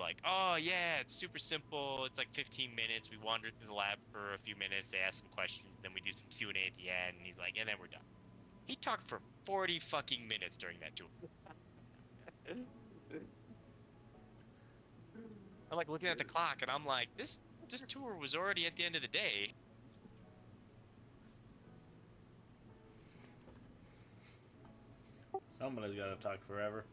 like, oh yeah, it's super simple. It's like 15 minutes. We wander through the lab for a few minutes. They ask some questions, then we do some Q&A at the end. And he's like, and then we're done. He talked for 40 fucking minutes during that tour. I'm like looking at the clock, and I'm like, this tour was already at the end of the day. Somebody's got to talk forever.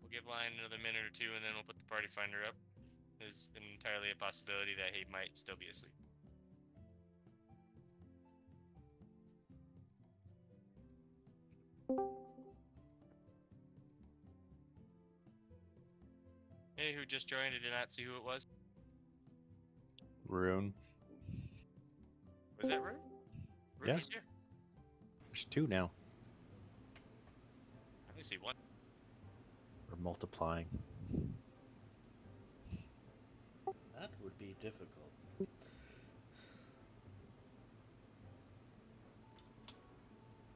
We'll give Lion another minute or two, and then we'll put the party finder up. There's entirely a possibility that he might still be asleep. Hey, who just joined? I did not see who it was. Rune. Was that Rune? Rune Yeah. was here. There's two now. I only see one. We're multiplying. That would be difficult.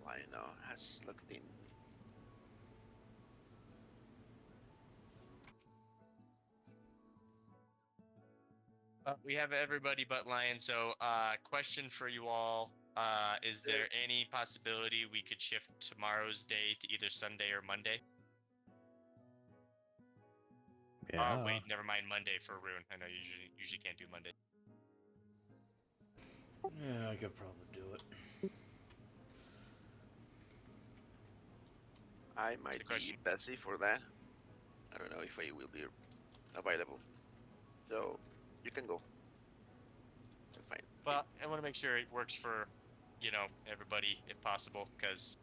Lionel has looked in. We have everybody but Lion. So, question for you all: is there any possibility we could shift tomorrow's day to either Sunday or Monday? Yeah. Wait, never mind. Monday for Rune. I know you usually can't do Monday. Yeah, I could probably do it. I might the question. be busy for that. I don't know if I will be available. So you can go. Fine. Well, I want to make sure it works for, everybody if possible, because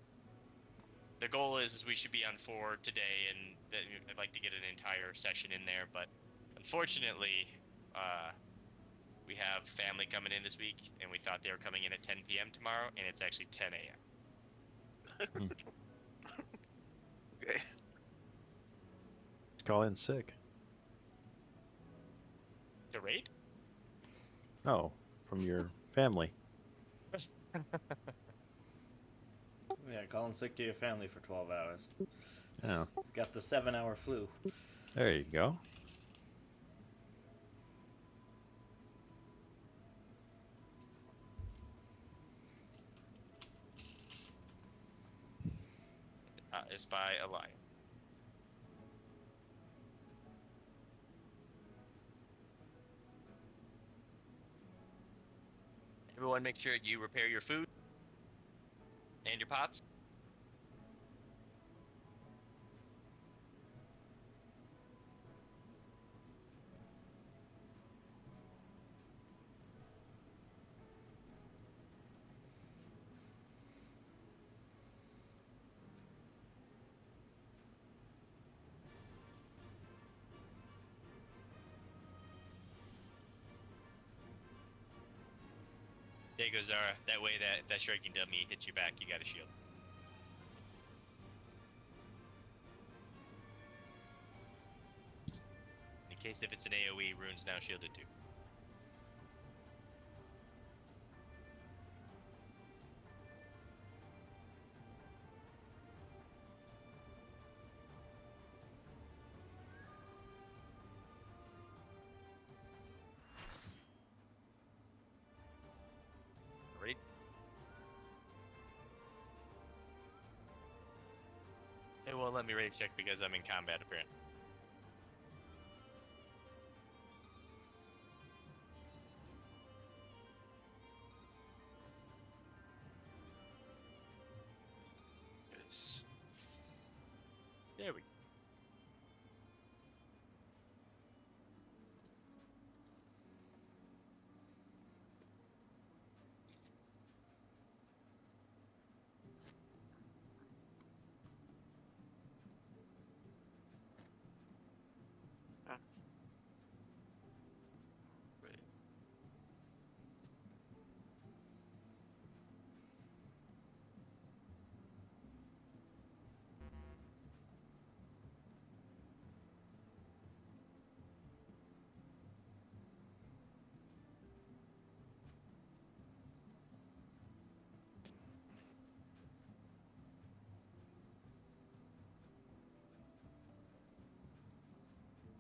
the goal is we should be on 4 today, and I'd like to get an entire session in there. But unfortunately, we have family coming in this week, and we thought they were coming in at 10 p.m. tomorrow, and it's actually 10 a.m. Okay. Call in sick. To raid? Oh, from your family. Yeah, calling sick to your family for 12 hours. Oh, Got the 7-hour flu. there you go. Is by a lion. Everyone, make sure you repair your food and your pots. There goes Zara. That way, if that striking dummy hits you back, you got a shield. In case if it's an AoE, Rune's now shielded too. Ready? It won't let me rage check because I'm in combat apparently. There we go. Right.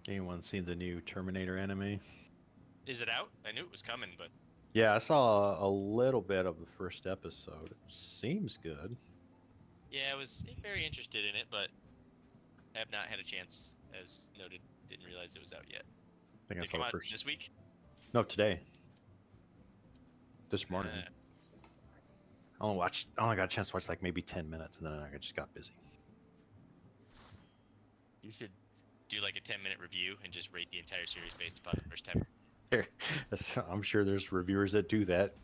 Anyone seen the new Terminator anime? Is it out? I knew it was coming, but Yeah, I saw a little bit of the first episode. It seems good. yeah, I was very interested in it, but have not had a chance. As noted, didn't realize it was out yet. I think Did I it saw come the out first. this week? No, today. This morning. I only got a chance to watch like maybe 10 minutes, and then I just got busy. You should do like a 10-minute review and just rate the entire series based upon the first 10. Here, I'm sure there's reviewers that do that.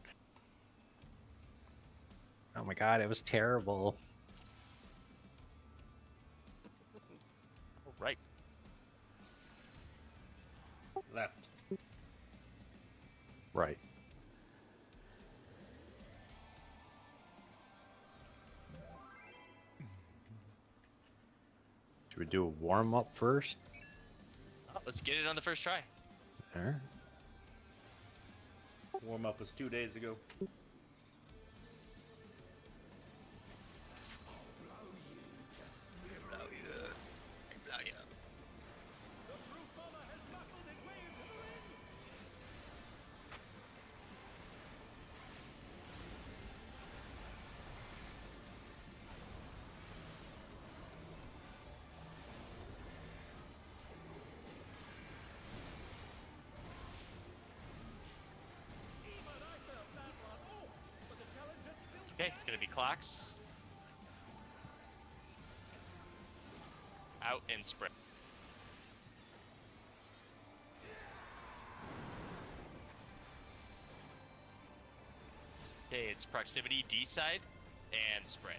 Oh my god, it was terrible. All right. Left. Right. Should we do a warm up first? Let's get it on the first try. There. Warm up was 2 days ago. Blow you. Blow you. Okay, it's gonna be clocks. Out and spread. Okay, it's proximity D side and spread.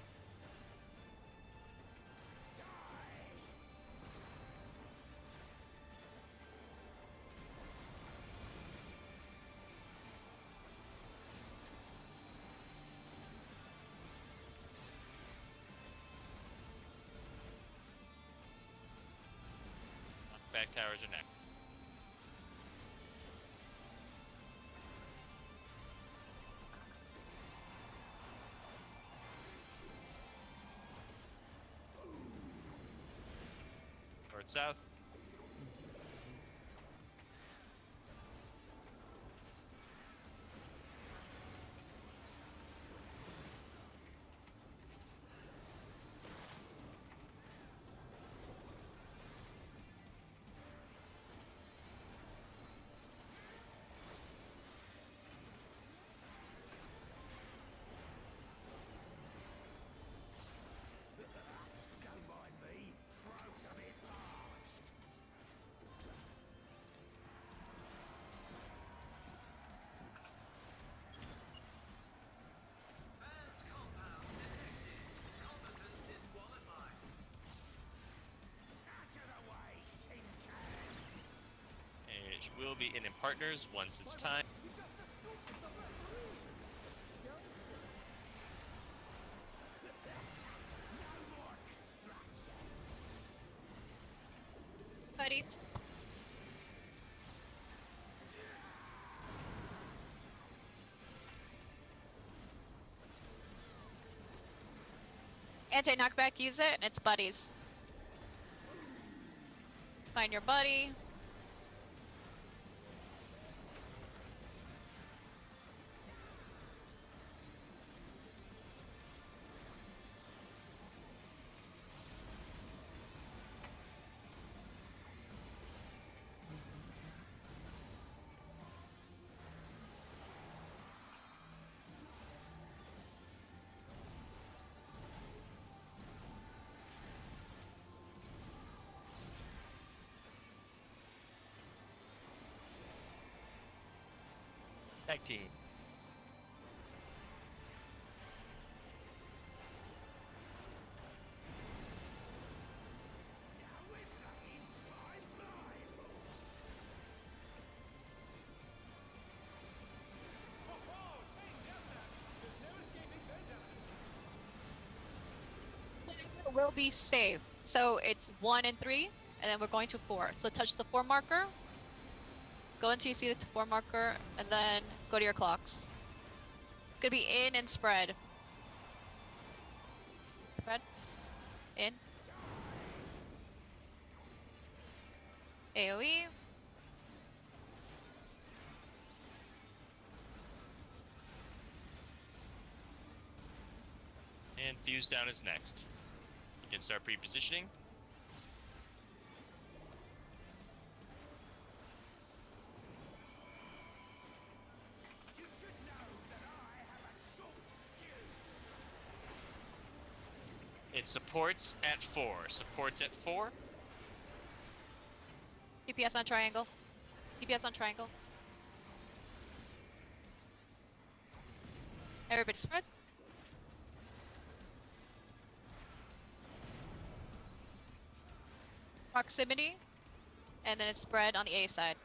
Back towers are next. North south. It will be in partners once it's time. Buddies. Anti-knockback, use it, and it's buddies. Find your buddy. Tag team. Will be safe. So it's 1 and 3, and then we're going to 4. So touch the 4 marker. Go until you see the 4 marker, and then go to your clocks. Gonna be in and spread. Spread. In. AoE. And fuse down is next. You can start pre-positioning. It supports at 4. Supports at 4. DPS on triangle. DPS on triangle. Everybody spread. Proximity. And then it's spread on the A side.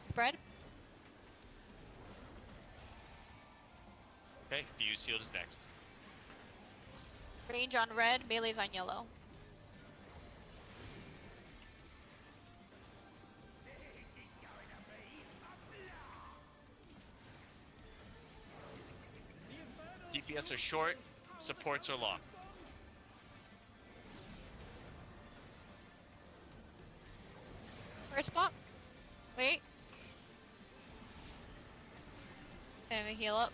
Spread. Okay, fuse field is next. Range on red, melee's on yellow. DPS are short, supports are long. First spot. Wait. Let me heal up.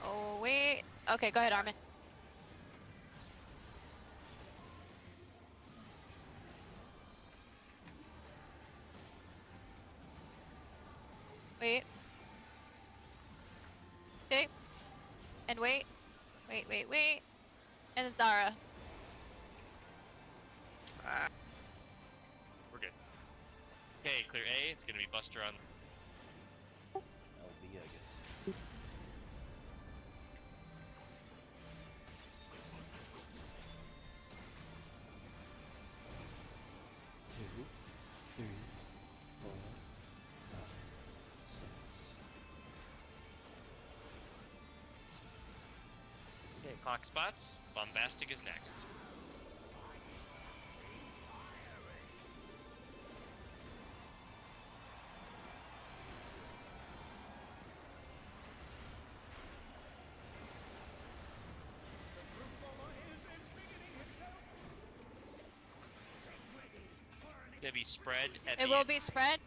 Oh, wait. Okay, go ahead, Armin. Wait. Okay. And wait. Wait, wait, wait. And then Zara. Ah, We're good. Okay, clear A. It's gonna be Buster on. LB, I guess. Two, three, four, five, six. Okay, clock spots. Bombastic is next. Gonna be spread at It the will end. be spread.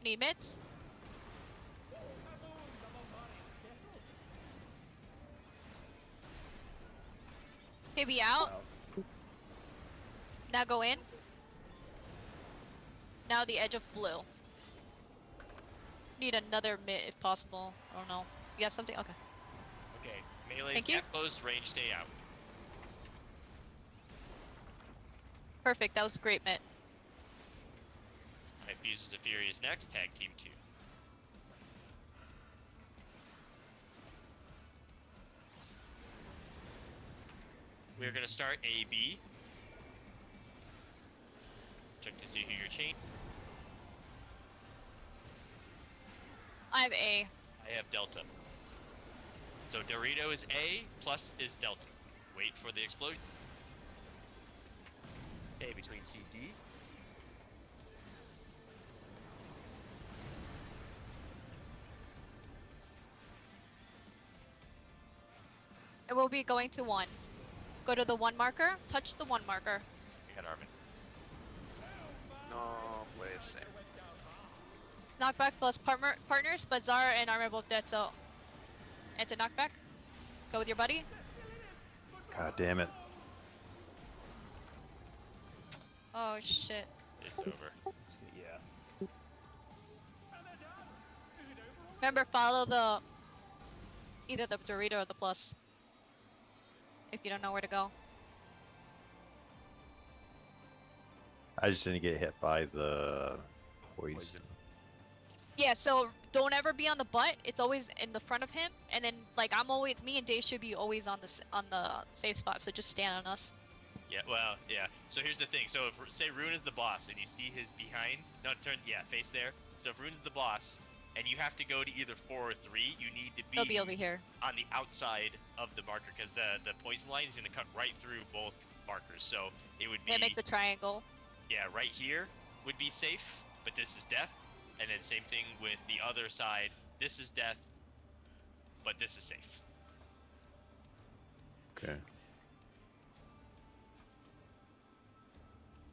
Need mids. Maybe out. Out. Now go in. Now the edge of blue. Need another mid if possible. I don't know. You got something? Okay. Okay, melee's Thank you. at close, range stay out. Perfect. That was great, Mitt. Alright, fuses of Fury is next. Tag team 2. We're gonna start AB. Check to see who you're chained. I have A. I have Delta. So Dorito is A, plus is Delta. Wait for the explosion. Okay, between C, D. It will be going to 1. Go to the 1 marker. Touch the 1 marker. We got Armin. no puede ser. Knockback plus partners, but Zara and Armin are both dead, so. It's a knockback. Go with your buddy. God damn it. Oh shit. It's over. It's good, yeah. Remember, follow the. Either the Dorito or the plus. If you don't know where to go. I just didn't get hit by the poison. Poison. Yeah, so don't ever be on the butt. It's always in the front of him, and then like me and Dave should be always on the safe spot. So just stand on us. Yeah, well, yeah. So here's the thing. So if say Rune is the boss and you see his behind, no, turn, yeah, face there. So if Rune is the boss and you have to go to either 4 or 3, you need to He'll be over here. on the outside of the marker because the poison line is going to cut right through both markers. So it would be It makes a triangle. yeah, right here would be safe, but this is death. And then same thing with the other side. This is death, but this is safe. Okay.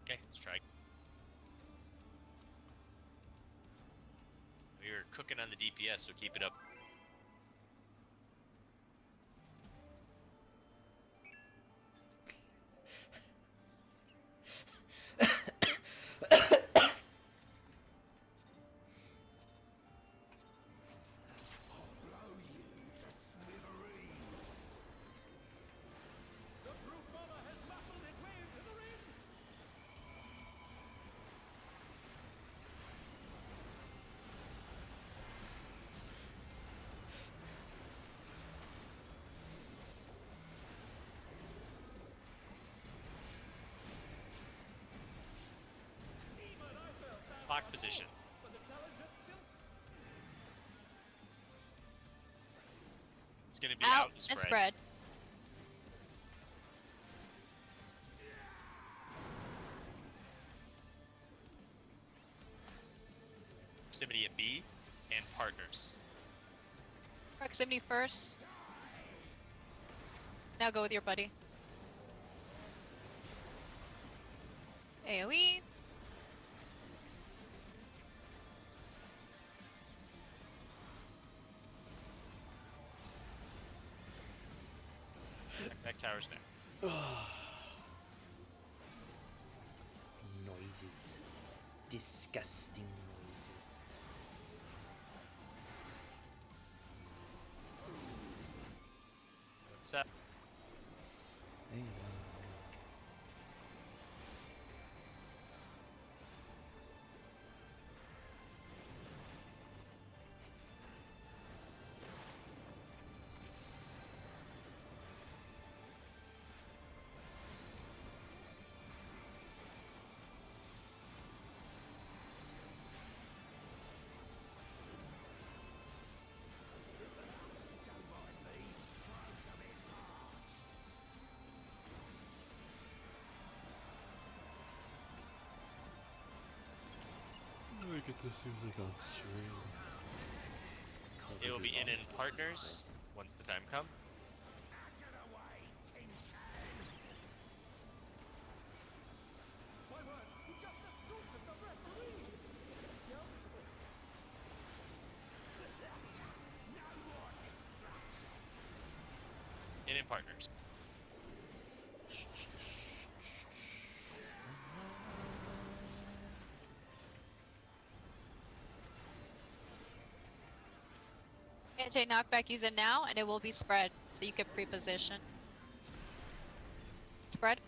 Okay, let's try. We're cooking on the DPS, so keep it up. Lock position. It's gonna be out and and spread. spread. Proximity at B and partners. Proximity first. Now go with your buddy. AoE. Back towers now. Noises. Disgusting noises. What's that? Hey. Look at this music on stream. It will be in partners once the time comes. In partners. Anti-knockback use it now, and it will be spread, so you can pre-position. Spread.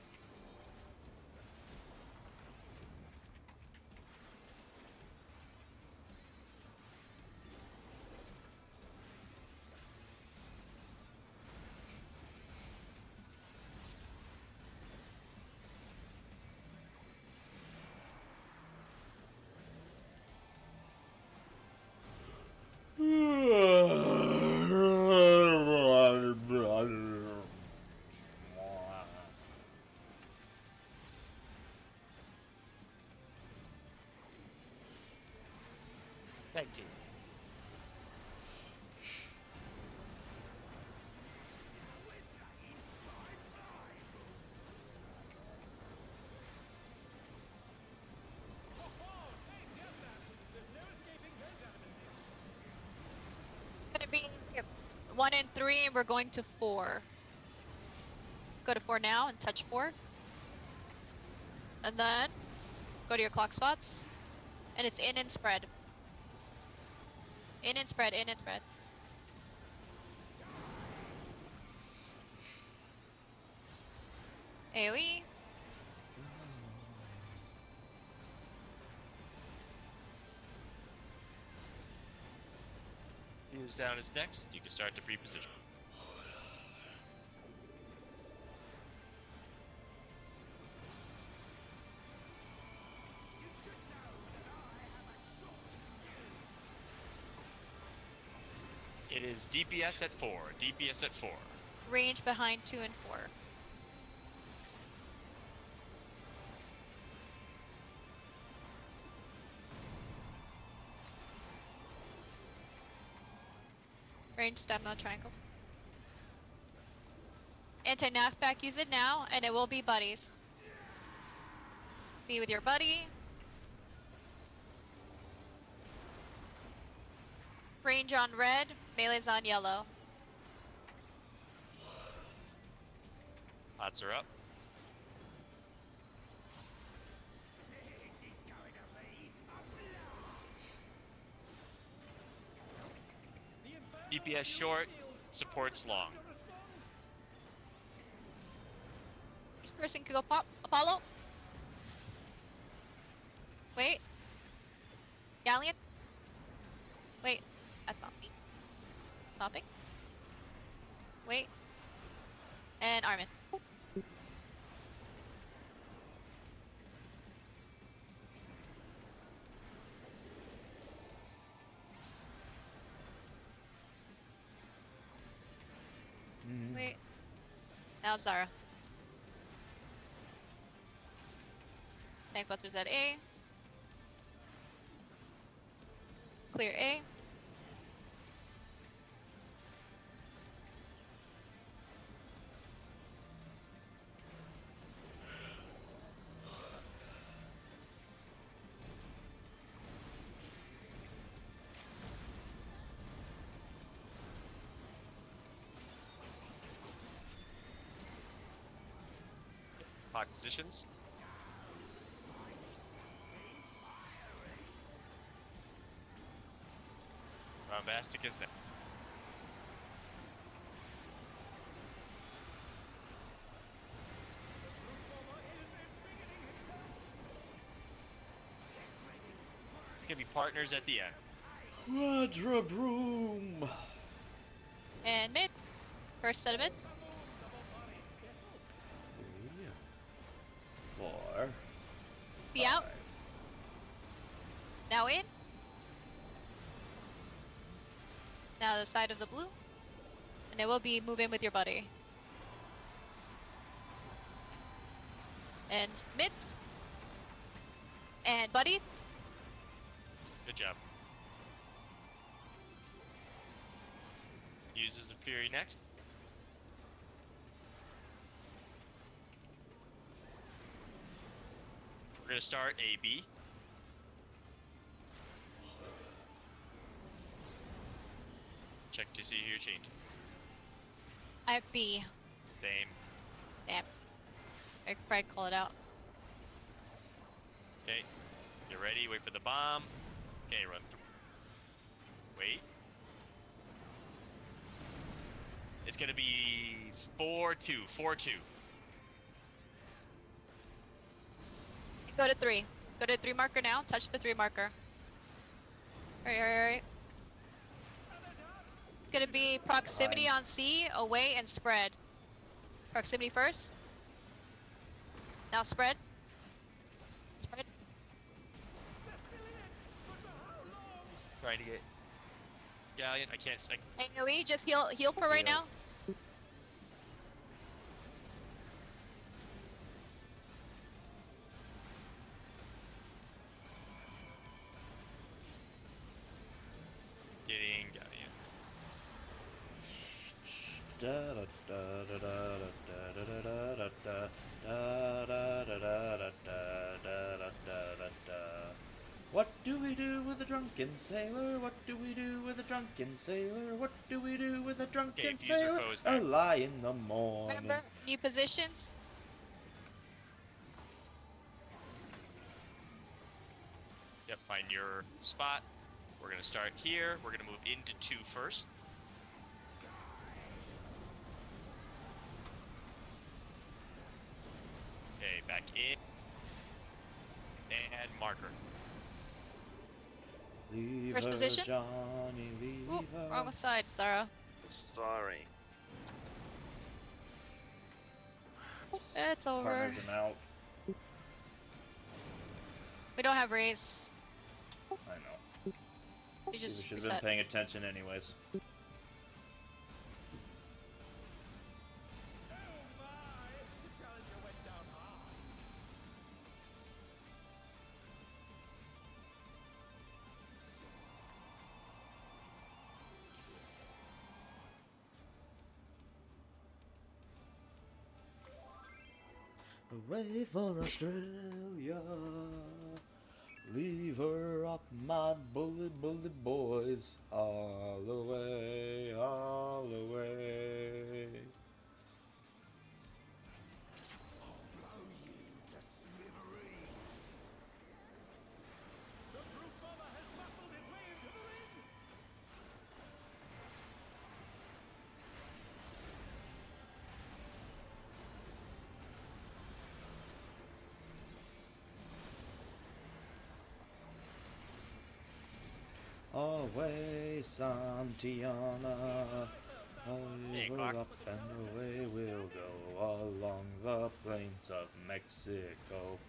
Tag team. Gonna be 1 and 3, and we're going to 4. Go to 4 now and touch 4. And then go to your clock spots. And it's in and spread. In and spread, in and spread. AoE. who's down is next. You can start to pre-position. It is DPS at 4. DPS at 4. Range behind 2 and 4. Range, stand on the triangle. Anti-knockback, use it now, and it will be buddies. Be with your buddy. Range on red, melee's on yellow. Pots are up. DPS short, supports long. This person could go pop. Apollo. Wait. Galleon. Wait. That's not me. Stopping. Wait. And Armin. Wait. Now Zara. Tank busters at A. Clear A. Pod positions. Bombastic is there. It's gonna be partners at the end. Quadra broom. And mid. First set of mids. 3, 4. Be out. 5. Now in. Now the side of the blue. And it will be move in with your buddy. And mids. And buddy. Good job. Uses the Fury next. We're gonna start AB. Check to see who you're changing. I have B. Same. Damn. I tried to call it out. Okay. You're ready. Wait for the bomb. Okay, run through. Wait. It's gonna be 4-2. 4-2. Go to 3. Go to 3 marker now. Touch the 3 marker. Alright. It's gonna be proximity on C, away, and spread. Proximity first. Now spread. Spread. Trying to get. Galleon, I can't. AoE, just heal for right now. Getting Galleon. What do we do with a drunken sailor? What do we do with a drunken sailor? What do we do with a drunken Okay, fuse or sailor? foes A now. lie in the morning. Remember, new positions. Yep, find your spot. We're gonna start here. We're gonna move into 2 first. Okay, back in. And marker. Leave First her, position. Johnny, leave Ooh, her. wrong side, Zara. Sorry. It's over. Partners are out. We don't have race. I know. We We just should have been reset. paying attention anyways. Away for Australia. Leave her up, my bullet boys. All the way, all the way. Away, Santiana. Hey, Over clock. up and away we'll go along the plains of Mexico.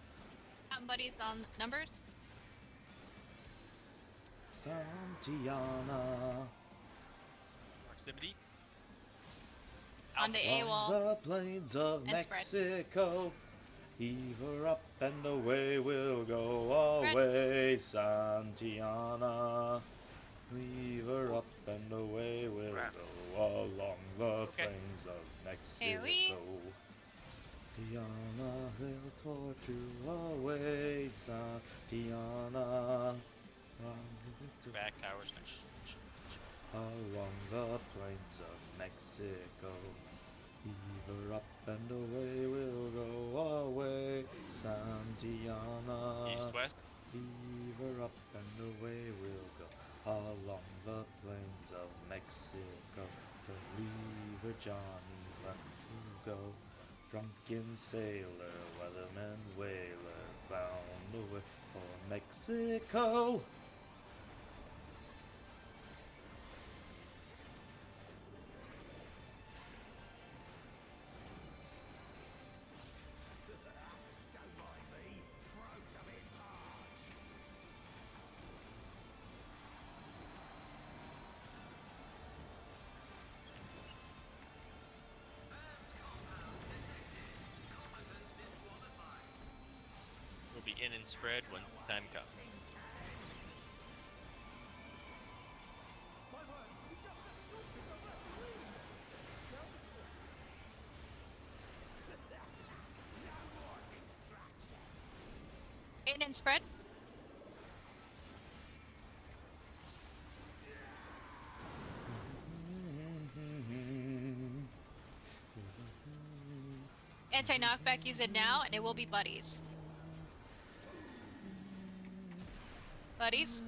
Buddies on numbers. Santiana. Proximity. On the Alpha. A Along wall. the plains of And spread. Mexico. Heave her up and away we'll go. Spread. Away, Santiana. Leave her up and away we'll Right. go along the Okay. plains of Hey, Mexico. Diana hails for two away, Diana. Back towers next. Along the plains of Mexico. Heave her up and away we'll go away, Santiana. East west. Heave her up and away we'll go along the plains of Mexico. To leave her Johnny, let we'll go. Drunken sailor, weatherman, whaler, bound away for Mexico. We'll be in and spread when the time comes. In and spread. Anti-knockback, use it now, and it will be buddies. Buddies.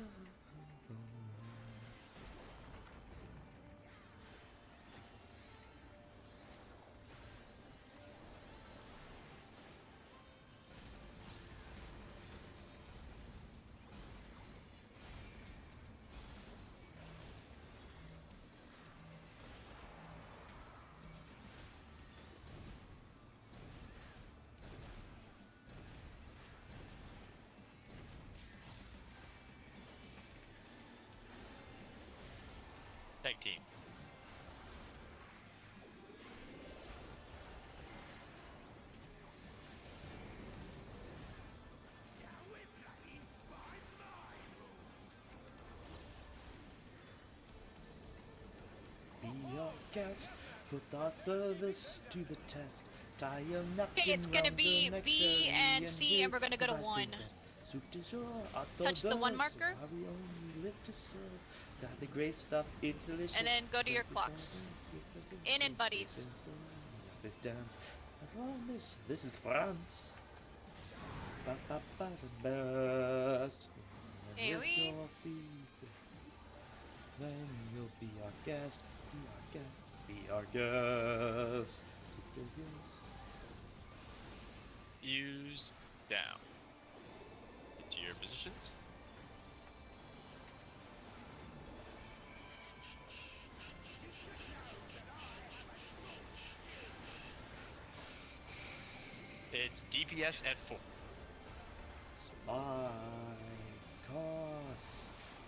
Tag team. Be our guest, put our service to the test. Tie a napkin Okay, it's gonna round be her neck, B Sherry, and C, and we're gonna go to provide the 1. best. Soup du jour, Touch the 1 orthodoxe, marker. while we only live to serve. Got the great stuff, it's delicious. And then go to your Break it clocks. down, In and buddies. it dance. As long as this is France. Ba, ba, ba, the best. Hey, With we- your feet. Then you'll be our guest, be our guest, be our guest. Super guest. Use down. Into your positions. It's DPS at 4. Spy course.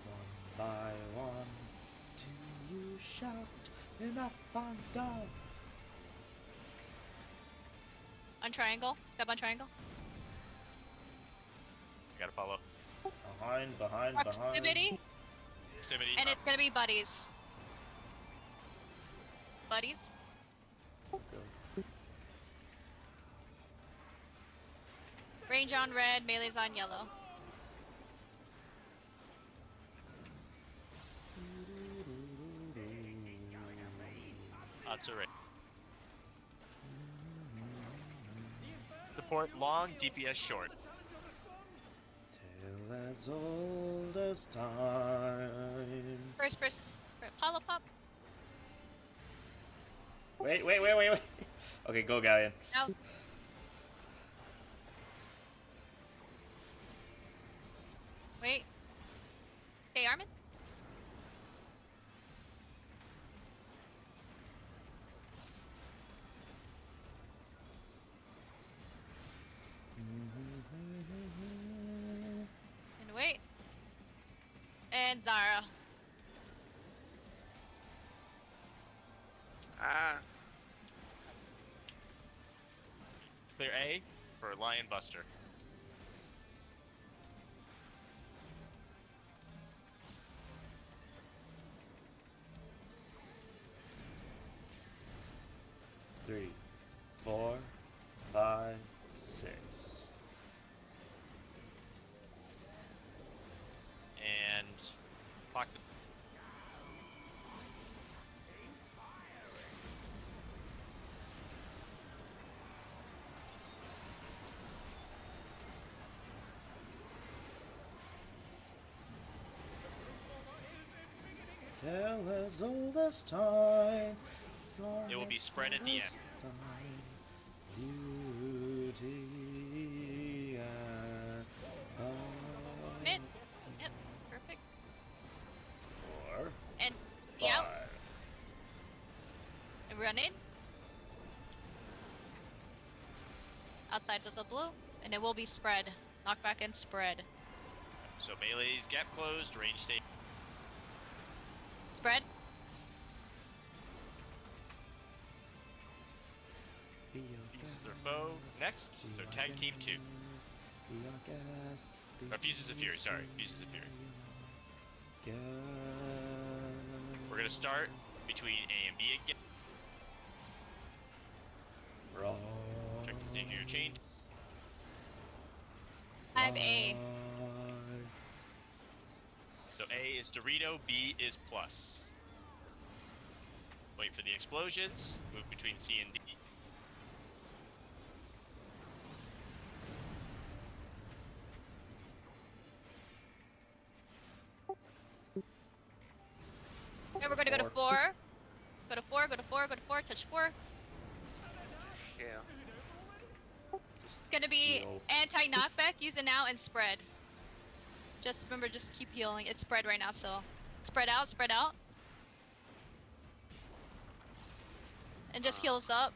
One by one. Do you shout in a thunder? On triangle. Step on triangle. You gotta follow. Behind. Proximity. Proximity. And it's gonna be buddies. Buddies. Go. Range on red, melee's on yellow. That's alright. Support long, DPS short. Tale as old as time. First. Apollo pop. Wait. Okay, go, Galleon. Out. Wait. Hey, Armin. And wait. And Zara. Ah, Clear A for Lion Buster. Three, 4, 5, 6. And clock the Tale as old as time. It will be spread at the end. Beauty and Mid. Yep. Perfect. 4, And 5. out. And run in. Outside of the blue. And it will be spread. Knockback and spread. So melee's gap closed, range stay. Spread. Fuses their foe. Next, so tag team 2. Or Fuses of Fury, sorry. Fuses of Fury. We're gonna start between A and B again. Check to see if you're changed. I have A. So A is Dorito, B is plus. Wait for the explosions. Move between C and D. Okay, we're gonna go to 4. Go to 4, go to 4, go to 4, touch 4. yeah. It's gonna be Heal. anti-knockback, use it now, and spread. Just remember, just keep healing. It's spread right now, so spread out, spread out. And just heal us up.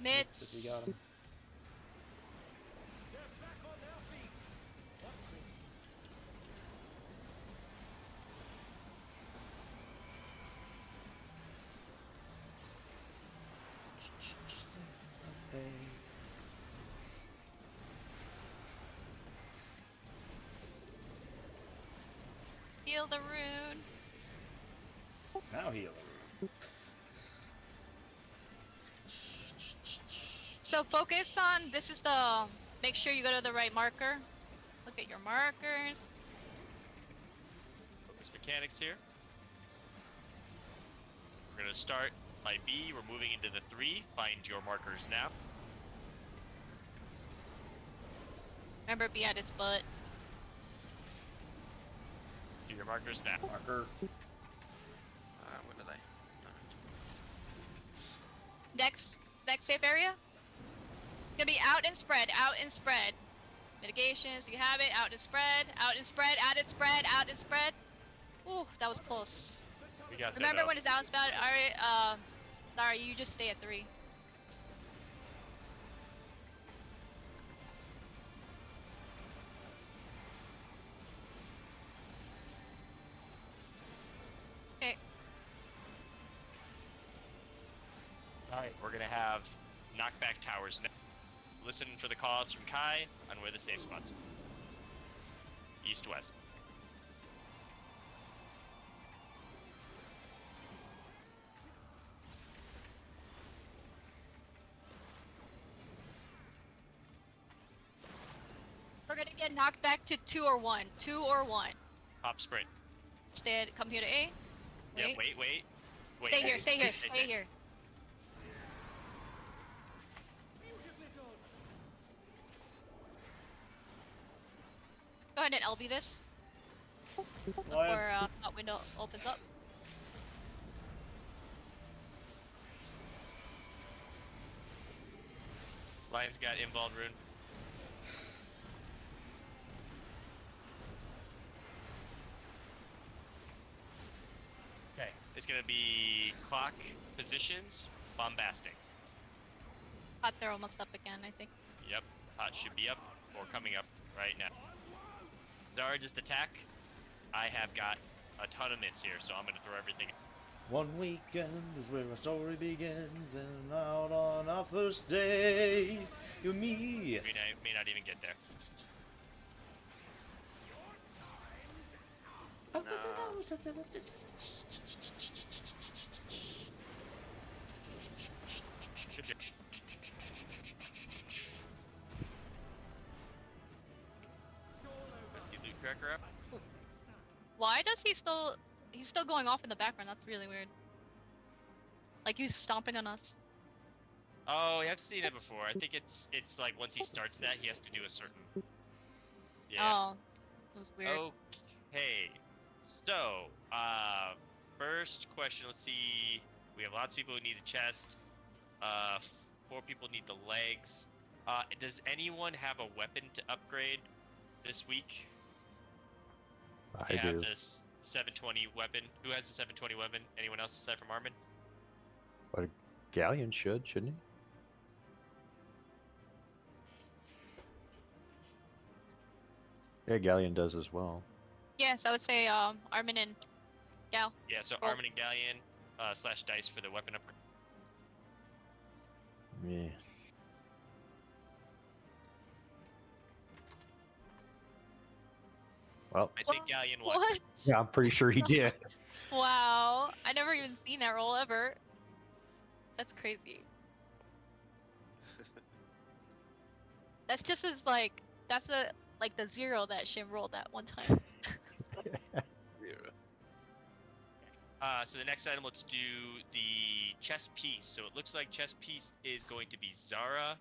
Mitts. If you got him. Heal the rune. Now heal. So focus on, this is the, make sure you go to the right marker. Look at your markers. Focus mechanics here. We're gonna start by B. We're moving into the 3. Find your markers now. Remember, be at his butt. Do your markers now. Marker. When did I? Next safe area. Gonna be out and spread, out and spread. Mitigations, you have it, out and spread, out and spread, out and spread, out and spread. Ooh, that was close. We got Remember that. when it's out and spread? Alright, Sorry, you just stay at 3. Okay. Alright, we're gonna have knockback towers now. Listen for the calls from Kai on where the safe spots are. East-west. We're gonna get knocked back to 2 or 1. 2 or 1. Pop sprint. Come here to A. Yeah, Wait. wait. Stay here, stay here, stay here. Go ahead and LB this. Before that window opens up. Lion's got involved rune. Okay, it's gonna be clock positions, bombastic. Hot, they're almost up again, I think. Yep, hot should be up or coming up right now. Zara, just attack. I have got a ton of mitts here, so I'm gonna throw everything. One weekend is where our story begins, and out on our first day, you and me. May not even get there. Loot tracker up. Why does he's still going off in the background? That's really weird. Like he's stomping on us. Oh, I've seen it before. I think it's like once he starts that, he has to do a certain. Yeah. Oh, it was weird. Okay. So, first question. Let's see. We have lots of people who need the chest. 4 people need the legs. Does anyone have a weapon to upgrade this week? I have do. this 720 weapon. Who has the 720 weapon? Anyone else aside from Armin? But a galleon should, shouldn't he? Yeah, galleon does as well. Yes, I would say Armin and Gal. Yeah, so Cool. Armin and Galleon / dice for the weapon upgrade. Yeah. Well, I think Galleon won. What? yeah, I'm pretty sure he did. Wow, I never even seen that roll ever. That's crazy. That's just as like that's the 0 that Shin rolled that one time. Zero. So the next item, let's do the chess piece. So it looks like chess piece is going to be Zara,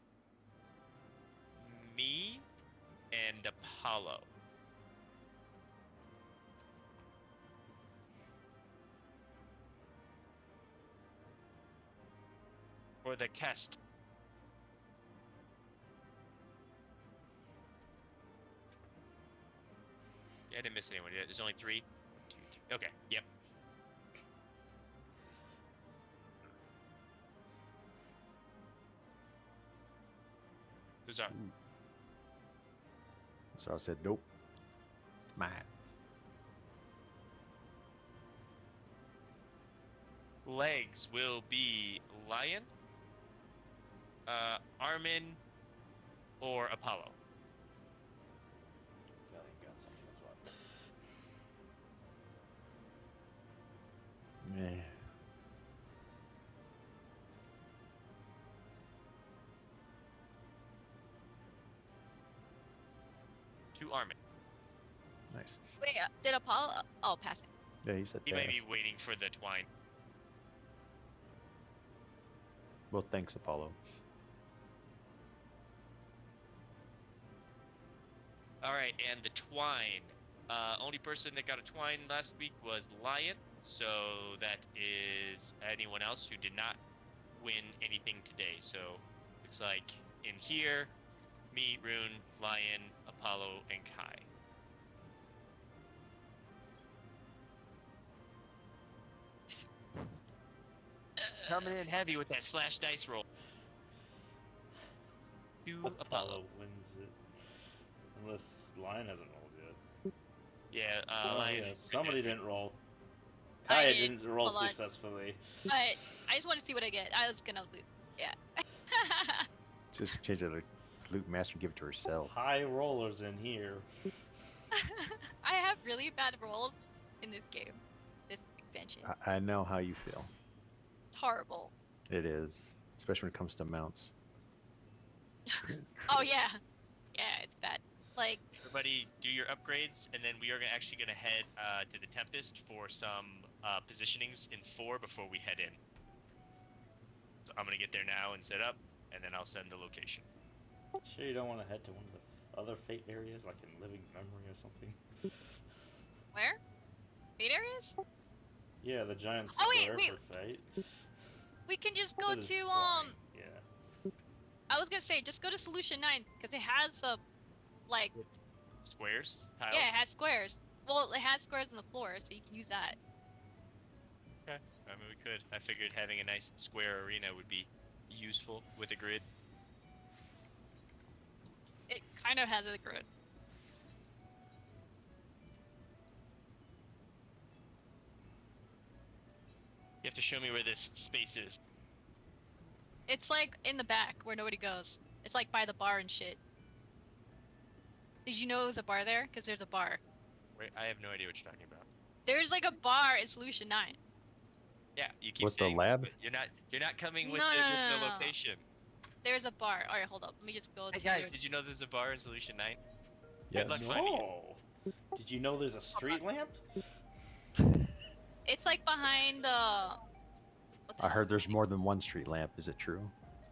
me, and Apollo. For the cast. Yeah, I didn't miss anyone. There's only 3. 2, 2. Okay, yep. Who's up? So I said, nope. It's mine. Legs will be Lion, Armin, or Apollo. Galleon got something as well. Yeah. To Armin. Nice. Wait, did Apollo? Oh, passing. Yeah, he said He might be pass. waiting for the twine. Well, thanks, Apollo. Alright, and the twine. Only person that got a twine last week was Lion, so that is anyone else who did not win anything today. So looks like in here, me, Rune, Lion, Apollo, and Kai. Coming in heavy with that slash dice roll. To Apollo. Apollo wins it. Unless Lion hasn't rolled yet. Yeah, Oh, Lion yeah, is somebody didn't roll. I Kaya did. didn't roll Hold on. successfully. But I just want to see what I get. I was gonna loot. Yeah. Just change it to Loot Master and give it to herself. High rollers in here. I have really bad rolls in this game. This expansion. I know how you feel. It's horrible. It is, especially when it comes to mounts. Oh yeah. Yeah, it's bad. Like, Everybody do your upgrades, and then we are actually going to head to the Tempest for some positionings in 4 before we head in. So I'm going to get there now and set up, and then I'll send the location. Sure you don't want to head to one of the other fate areas, like in Living Memory or something? where? Fate areas? Yeah, the giant Oh, wait, square wait. for fate. We can just go That is to flying, Yeah. I was gonna say just go to Solution 9 because it has a like Squares? Tiles? yeah, it has squares. Well, it has squares on the floor, so you can use that. Okay. I mean, we could. I figured having a nice square arena would be useful with a grid. It kind of has a grid. You have to show me where this space is. It's like in the back where nobody goes. It's like by the bar and shit. Did you know there was a bar there? Because there's a bar. Wait, I have no idea what you're talking about. There's like a bar in Solution 9. Yeah, you keep With the saying lab? but you're not coming with, No, it, no, with no, the no, no. location. There's a bar. Alright, hold up. Let me just go Hey to guys, your- did you know there's a bar in Solution 9? Yes. Good luck finding it. No! Did you know there's a street lamp? It's like behind the... what the I hell? heard there's more than one street lamp. Is it true?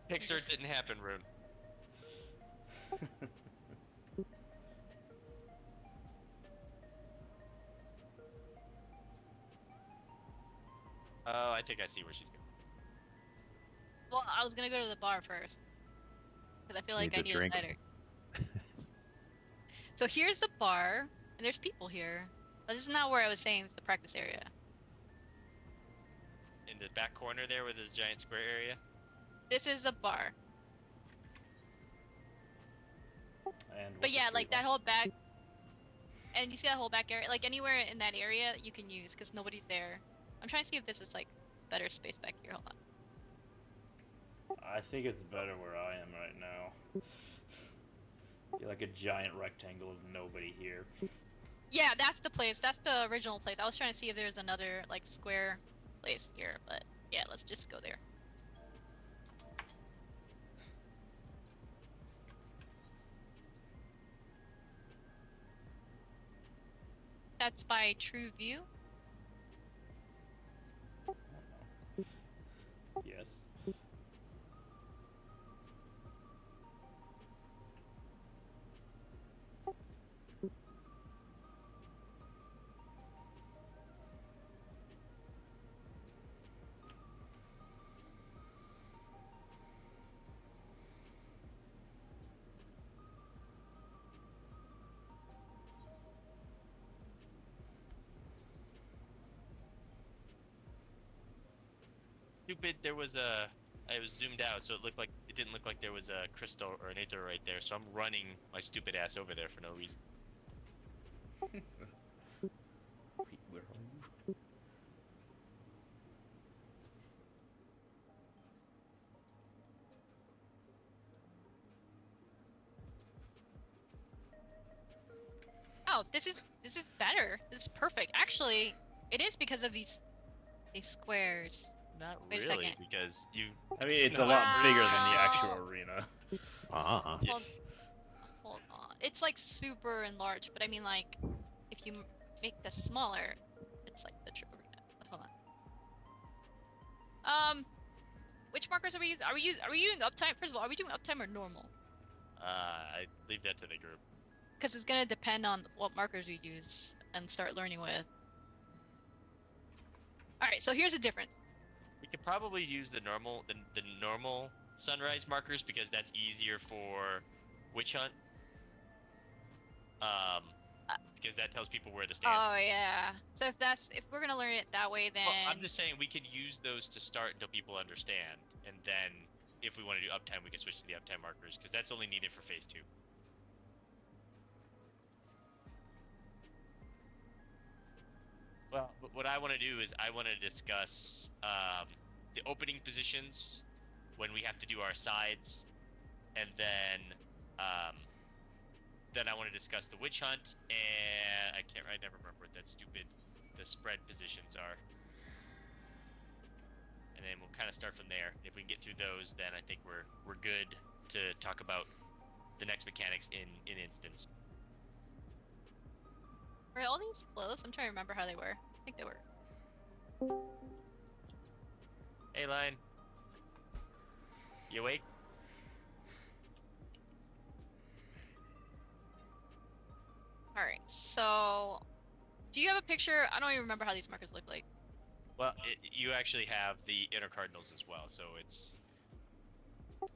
Pixar didn't happen, Rune. Oh, I think I see where she's going. Well, I was gonna go to the bar first. Because I feel like Need I to need drink. a cider. So here's the bar, and there's people here. But this is not where I was saying it's the practice area. In the back corner there where there's a giant square area. This is a bar. And But what's a yeah, street like that lamp? whole back... And you see that whole back area? Like anywhere in that area you can use, because nobody's there. I'm trying to see if this is like better space back here. Hold on. I think it's better where I am right now. You're like a giant rectangle of nobody here. Yeah, that's the place. That's the original place. I was trying to see if there's another like square place here, but yeah, let's just go there. That's by True View. Yes. Stupid, there was a... I was zoomed out, so it didn't look like there was a crystal or an aether right there, so I'm running my stupid ass over there for no reason. Wait, where are you? Oh, this is better. This is perfect. Actually, it is because of these squares. Not Wait a really, second. because you... I mean, it's No. a lot bigger than the Wow. actual arena. Uh-uh. Yeah. Hold on. It's like super enlarged, but I mean like if you make this smaller, it's like the true arena. Hold on. Which markers are we using? Are we using uptime? First of all, are we doing uptime or normal? I leave that to the group. Because it's gonna depend on what markers we use and start learning with. All right, so here's the difference. We could probably use the normal sunrise markers because that's easier for witch hunt. because that tells people where to stand. Oh yeah. So if we're gonna learn it that way, then Well, I'm just saying we can use those to start until people understand, and then if we want to do uptime, we can switch to the uptime markers because that's only needed for phase 2. Well, but what I want to do is I want to discuss the opening positions when we have to do our sides, and then I want to discuss the witch hunt, and I never remember what the spread positions are. And then we'll kind of start from there. If we can get through those, then I think we're good to talk about the next mechanics in instance. were all these close? I'm trying to remember how they were. I think they were. Hey, Lion. You awake? All right. So, do you have a picture? I don't even remember how these markers look like. Well, you actually have the inner cardinals as well, so it's...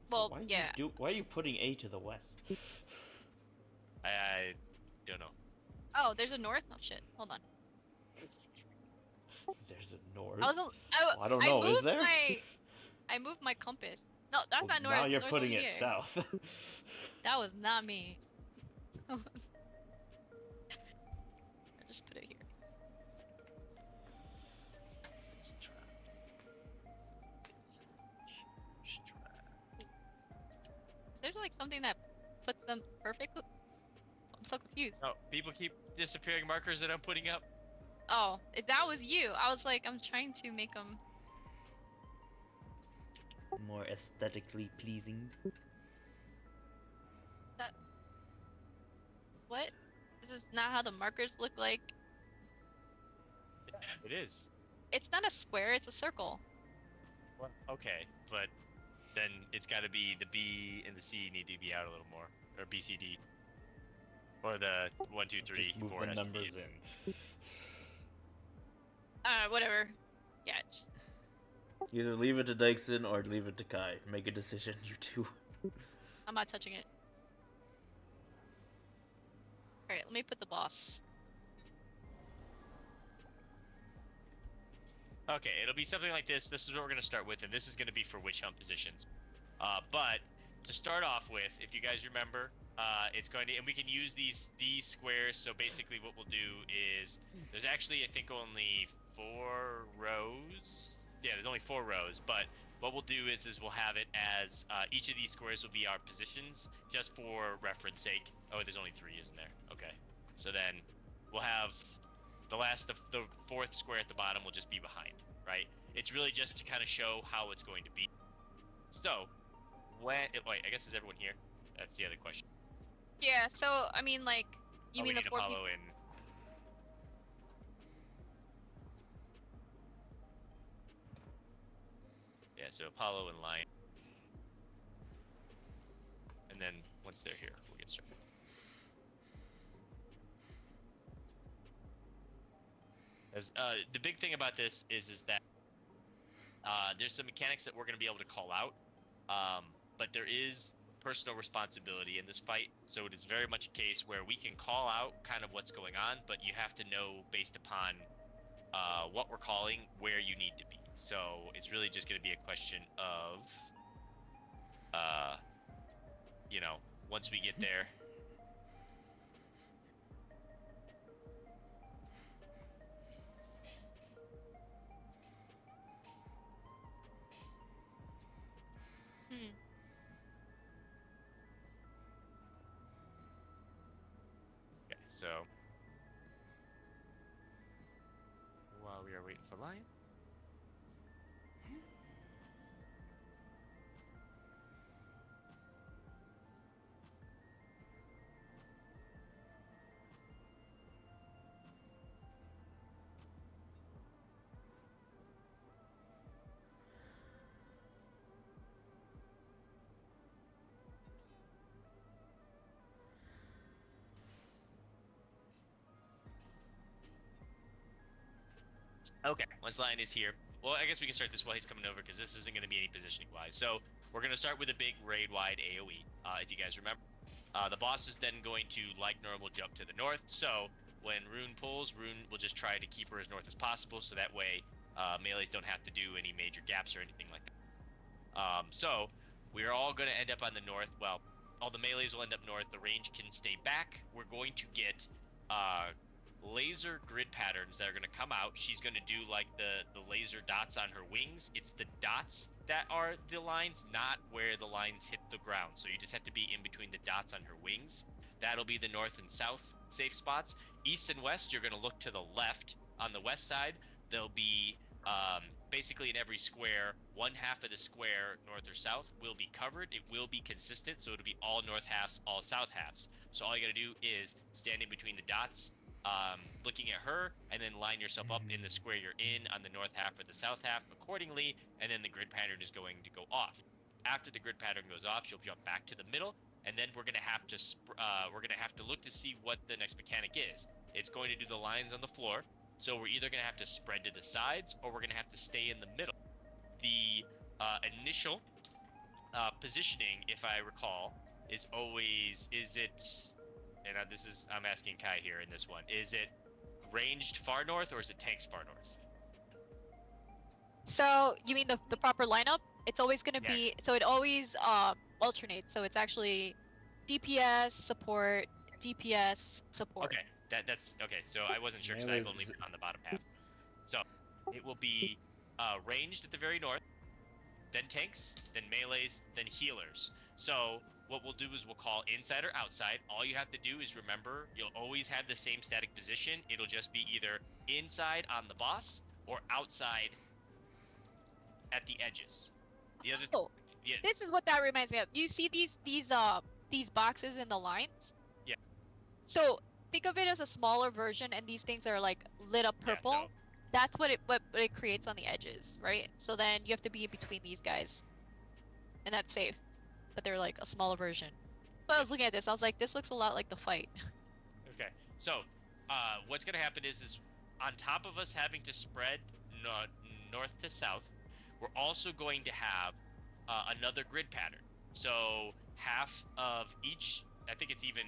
Well, why yeah. Why are you putting A to the west? I don't know. Oh, there's a north. Oh shit. Hold on. There's a north. I don't know, is moved there? I moved my compass. No, that's not north. Now you're North's putting over it here. south. That was not me. I just put it here. It's a trap. It's a huge trap. Is there like something that puts them perfect? I'm so confused. No, people keep disappearing markers that I'm putting up. Oh, if that was you, I was like, I'm trying to make them. More aesthetically pleasing. What? This is not how the markers look like. Yeah, it is. It's not a square, it's a circle. Well, okay, but then it's got to be the B and the C need to be out a little more, or B, C, D, or the 1, 2, 3, Just move 4 the has to be numbers in. Whatever. Yeah, just Either leave it to Dyson or leave it to Kai. Make a decision, you two. I'm not touching it. Alright, let me put the boss. Okay, it'll be something like this. This is what we're going to start with, and this is going to be for witch hunt positions. But to start off with, if you guys remember, it's going to, and we can use these squares. So basically, what we'll do is there's actually, I think, only 4 rows. Yeah, there's only 4 rows. But what we'll do is we'll have it as each of these squares will be our positions, just for reference sake. Oh, there's only 3, isn't there? Okay. So then we'll have the 4th square at the bottom will just be behind, right? It's really just to kind of show how it's going to be. So, wait, I guess is everyone here? That's the other question. Yeah, so, I mean, like, you Oh, mean we the need 4 Apollo people? in. Yeah, so Apollo and Lion. And then once they're here, we'll get started. As the big thing about this is that there's some mechanics that we're going to be able to call out, but there is personal responsibility in this fight. So it is very much a case where we can call out kind of what's going on, but you have to know based upon what we're calling where you need to be. So it's really just going to be a question of, once we get there. Okay, so while we are waiting for Lion. Okay, once Lion is here, well, I guess we can start this while he's coming over because this isn't going to be any positioning wise. So we're going to start with a big raid-wide AoE, if you guys remember. The boss is then going to, like normal, jump to the north. So when Rune pulls, Rune will just try to keep her as north as possible, so that way melees don't have to do any major gaps or anything like that. So we're all going to end up on the north. Well, all the melees will end up north. The range can stay back. We're going to get laser grid patterns that are going to come out. She's going to do like the laser dots on her wings. It's the dots that are the lines, not where the lines hit the ground. So you just have to be in between the dots on her wings. That'll be the north and south safe spots. East and west, you're going to look to the left. On the west side, there'll be basically in every square, one half of the square, north or south, will be covered. It will be consistent, so it'll be all north halves, all south halves. So all you got to do is stand in between the dots, looking at her, and then line yourself up in the square you're in on the north half or the south half accordingly, and then the grid pattern is going to go off. After the grid pattern goes off, she'll jump back to the middle, and then we're gonna have to look to see what the next mechanic is. It's going to do the lines on the floor. So we're either going to have to spread to the sides, or we're going to have to stay in the middle. The initial positioning, if I recall, is always, and I'm asking Kai here in this one, is it ranged far north or is it tanks far north? So you mean the proper lineup? It's always going to be, so it always alternates. So it's actually DPS support, DPS support. Okay. That's okay. So I wasn't sure because I've only been on the bottom half. So it will be ranged at the very north, then tanks, then melees, then healers. So what we'll do is we'll call inside or outside. All you have to do is remember you'll always have the same static position. It'll just be either inside on the boss or outside at the edges. The other This is what that reminds me of. You see these boxes in the lines? Yeah. So think of it as a smaller version, and these things are like lit up purple. Yeah, so That's what it creates on the edges, right? So then you have to be in between these guys, and that's safe. But they're like a smaller version. But I was looking at this, I was like, this looks a lot like the fight. Okay, so what's gonna happen is on top of us having to spread north to south, we're also going to have another grid pattern. So half of each, I think it's even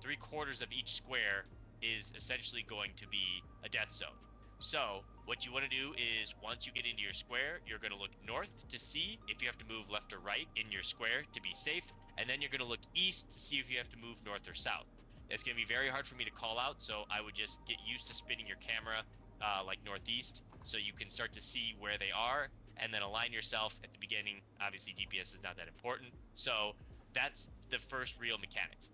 3/4 of each square is essentially going to be a death zone. So what you want to do is once you get into your square, you're going to look north to see if you have to move left or right in your square to be safe, and then you're going to look east to see if you have to move north or south. It's going to be very hard for me to call out, so I would just get used to spinning your camera like northeast so you can start to see where they are, and then align yourself at the beginning. Obviously DPS is not that important, so that's the first real mechanics.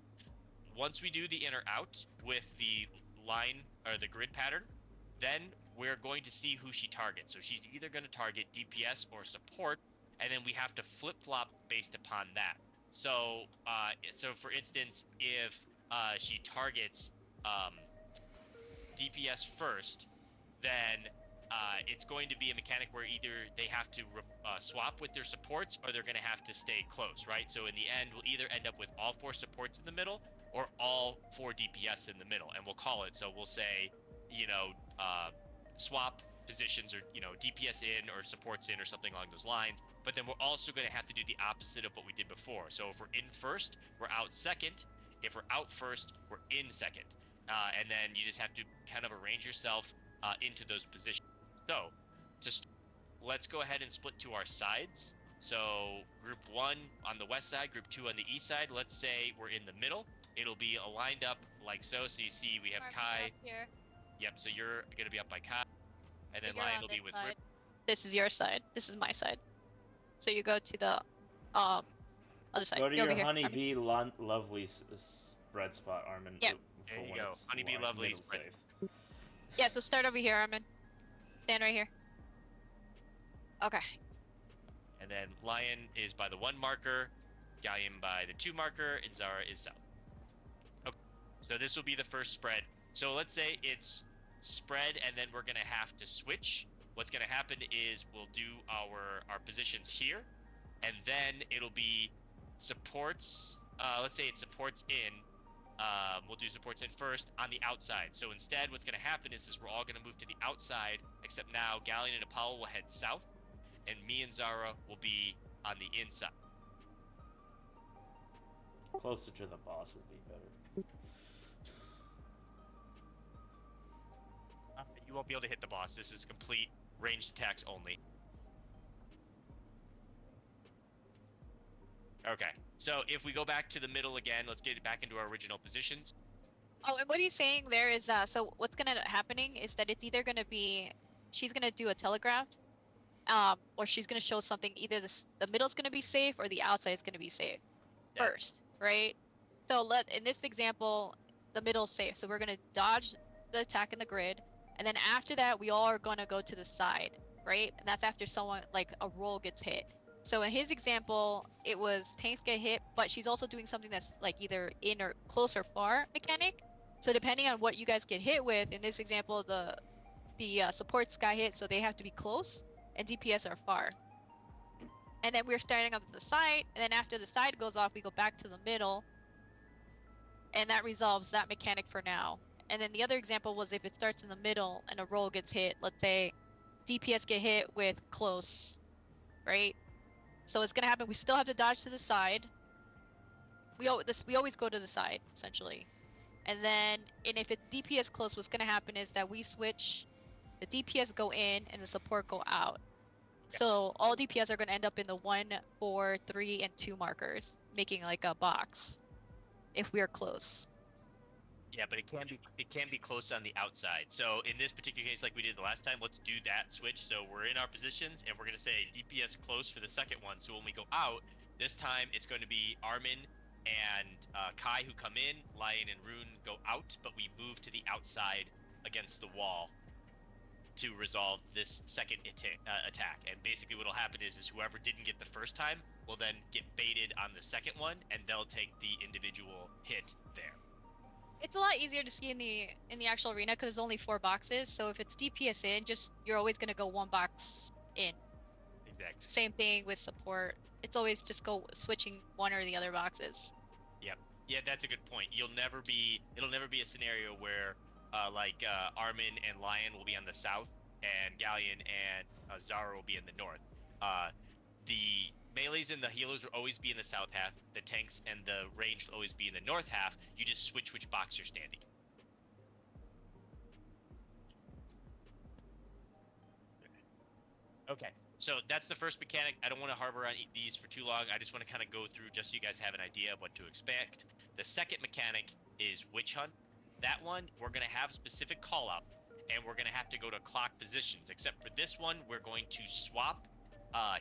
Once we do the in or out with the line or the grid pattern, then we're going to see who she targets. So she's either going to target DPS or support, and then we have to flip-flop based upon that. So for instance, if she targets DPS first, then it's going to be a mechanic where either they have to swap with their supports or they're going to have to stay close, right? So in the end, we'll either end up with all 4 supports in the middle or all 4 DPS in the middle, and we'll call it. So we'll say, swap positions, or DPS in or supports in or something along those lines. But then we're also going to have to do the opposite of what we did before. So if we're in first, we're out second. If we're out first, we're in second. And then you just have to kind of arrange yourself into those positions. So let's go ahead and split to our sides. So group 1 on the west side, group 2 on the east side. Let's say we're in the middle. It'll be aligned up like so. So you see we have Kai. Here. Yep, so you're going to be up by Kai. And then Lion will be with Rip. This is your side. This is my side. So you go to the other side. Go to your over here, honeybee lovely spread spot, Armin. Yeah. There you go. Honeybee lovely spread. Safe. Yeah, so start over here, Armin. Stand right here. Okay. And then Lion is by the 1 marker, Gallium by the 2 marker, and Zara is south. Okay, so this will be the first spread. So let's say it's spread, and then we're gonna have to switch. What's gonna happen is we'll do our positions here, and then it'll be supports. Let's say it supports in. We'll do supports in first on the outside. So instead, what's gonna happen is we're all gonna move to the outside, except now Gallion and Apollo will head south, and me and Zara will be on the inside. Closer to the boss would be better. You won't be able to hit the boss. This is complete ranged attacks only. Okay, so if we go back to the middle again, let's get it back into our original positions. Oh, and what he's saying there is, so what's gonna end up happening is that it's either gonna be, she's gonna do a telegraph, or she's gonna show something. Either the middle's gonna be safe or the outside is gonna be safe Yeah. first, right? So in this example, the middle's safe. So we're gonna dodge the attack in the grid, and then after that, we all are gonna go to the side, right? And that's after someone like a roll gets hit. So in his example, it was tanks get hit, but she's also doing something that's like either in or close or far mechanic. So depending on what you guys get hit with, in this example, the supports got hit, so they have to be close, and DPS are far. And then we're starting up at the side, and then after the side goes off, we go back to the middle, and that resolves that mechanic for now. And then the other example was if it starts in the middle and a roll gets hit, let's say DPS get hit with close, right? So it's gonna happen. We still have to dodge to the side. We always go to the side essentially, and if it's DPS close, what's gonna happen is that we switch. The DPS go in and the support go out. So all DPS are gonna end up in the 1, 4, 3, and 2 markers, making like a box. If we are close. Yeah, but it can be close on the outside. So in this particular case, like we did the last time, let's do that switch. So we're in our positions, and we're gonna say DPS close for the second one. So when we go out, this time it's going to be Armin and Kai who come in, Lion and Rune go out, but we move to the outside against the wall to resolve this second attack. And basically what'll happen is whoever didn't get the first time will then get baited on the second one, and they'll take the individual hit there. It's a lot easier to see in the actual arena because there's only 4 boxes. So if it's DPS in, you're always gonna go 1 box in. Exactly. Same thing with support. It's always just go switching one or the other boxes. Yep. Yeah, that's a good point. It'll never be a scenario where Armin and Lion will be on the south, and Galleon and Zara will be in the north. The melees and the healers will always be in the south half. The tanks and the ranged will always be in the north half. You just switch which box you're standing in. Okay, so that's the first mechanic. I don't want to harbor on these for too long. I just want to kind of go through just so you guys have an idea of what to expect. The second mechanic is Witch Hunt. That one, we're going to have specific call out, and we're going to have to go to clock positions. Except for this one, we're going to swap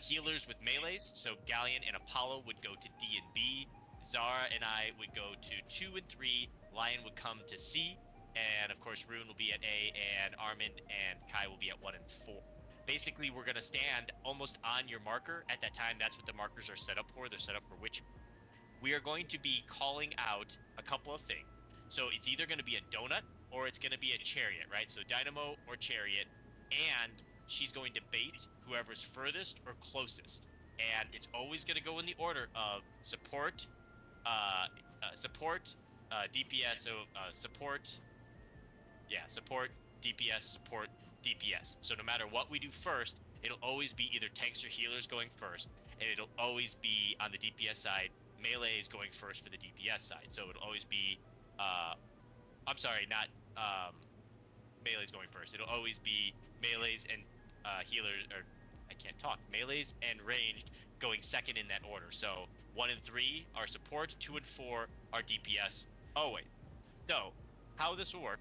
healers with melees. So Galleon and Apollo would go to D and B. Zara and I would go to 2 and 3. Lion would come to C. And of course, Rune will be at A, and Armin and Kai will be at 1 and 4. Basically, we're going to stand almost on your marker. At that time, that's what the markers are set up for. They're set up for witch. We are going to be calling out a couple of things. So it's either going to be a donut or it's going to be a chariot, right? So dynamo or chariot, and she's going to bait whoever's furthest or closest. And it's always going to go in the order of support, DPS, so support, DPS, support, DPS. So no matter what we do first, it'll always be either tanks or healers going first, and it'll always be on the DPS side, melees going first for the DPS side. So it'll always be melees going first. It'll always be melees and healers, or I can't talk. Melees and ranged going second in that order. So 1 and 3 are support, 2 and 4 are DPS. Oh wait. So how this will work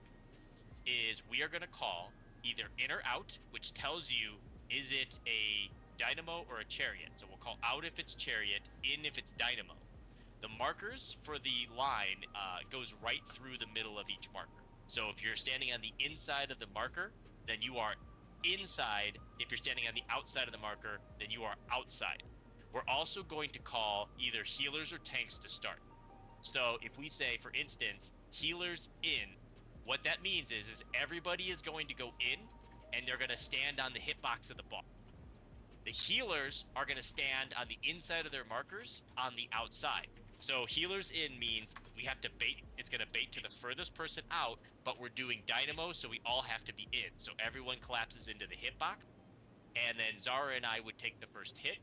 is we are going to call either in or out, which tells you is it a dynamo or a chariot. So we'll call out if it's chariot, in if it's dynamo. The markers for the line goes right through the middle of each marker. So if you're standing on the inside of the marker, then you are inside. If you're standing on the outside of the marker, then you are outside. We're also going to call either healers or tanks to start. So if we say, for instance, healers in, what that means is everybody is going to go in, and they're going to stand on the hitbox of the bar. The healers are going to stand on the inside of their markers on the outside. So healers in means we have to bait. It's going to bait to the furthest person out, but we're doing dynamo, so we all have to be in. So everyone collapses into the hitbox, and then Zara and I would take the first hit,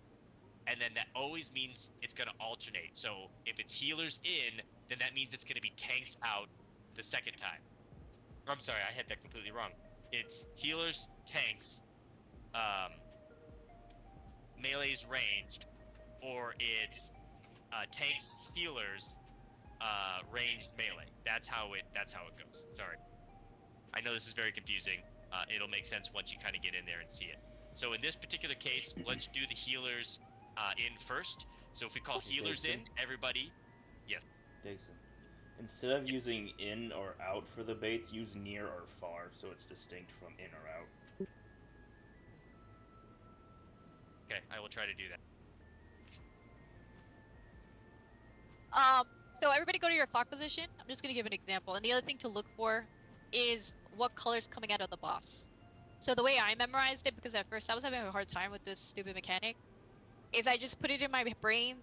and then that always means it's going to alternate. So if it's healers in, then that means it's going to be tanks out the second time. I'm sorry, I had that completely wrong. it's healers, tanks, melees ranged, or it's tanks, healers, ranged melee. That's how it goes. Sorry. I know this is very confusing. It'll make sense once you kind of get in there and see it. So in this particular case, let's do the healers in first. So if we call healers in, everybody, yes. Dixon, instead of using in or out for the baits, use near or far, so it's distinct from in or out. Okay, I will try to do that. So everybody go to your clock position. I'm just gonna give an example. And the other thing to look for is what color's coming out of the boss. So the way I memorized it, because at first I was having a hard time with this stupid mechanic, is I just put it in my brain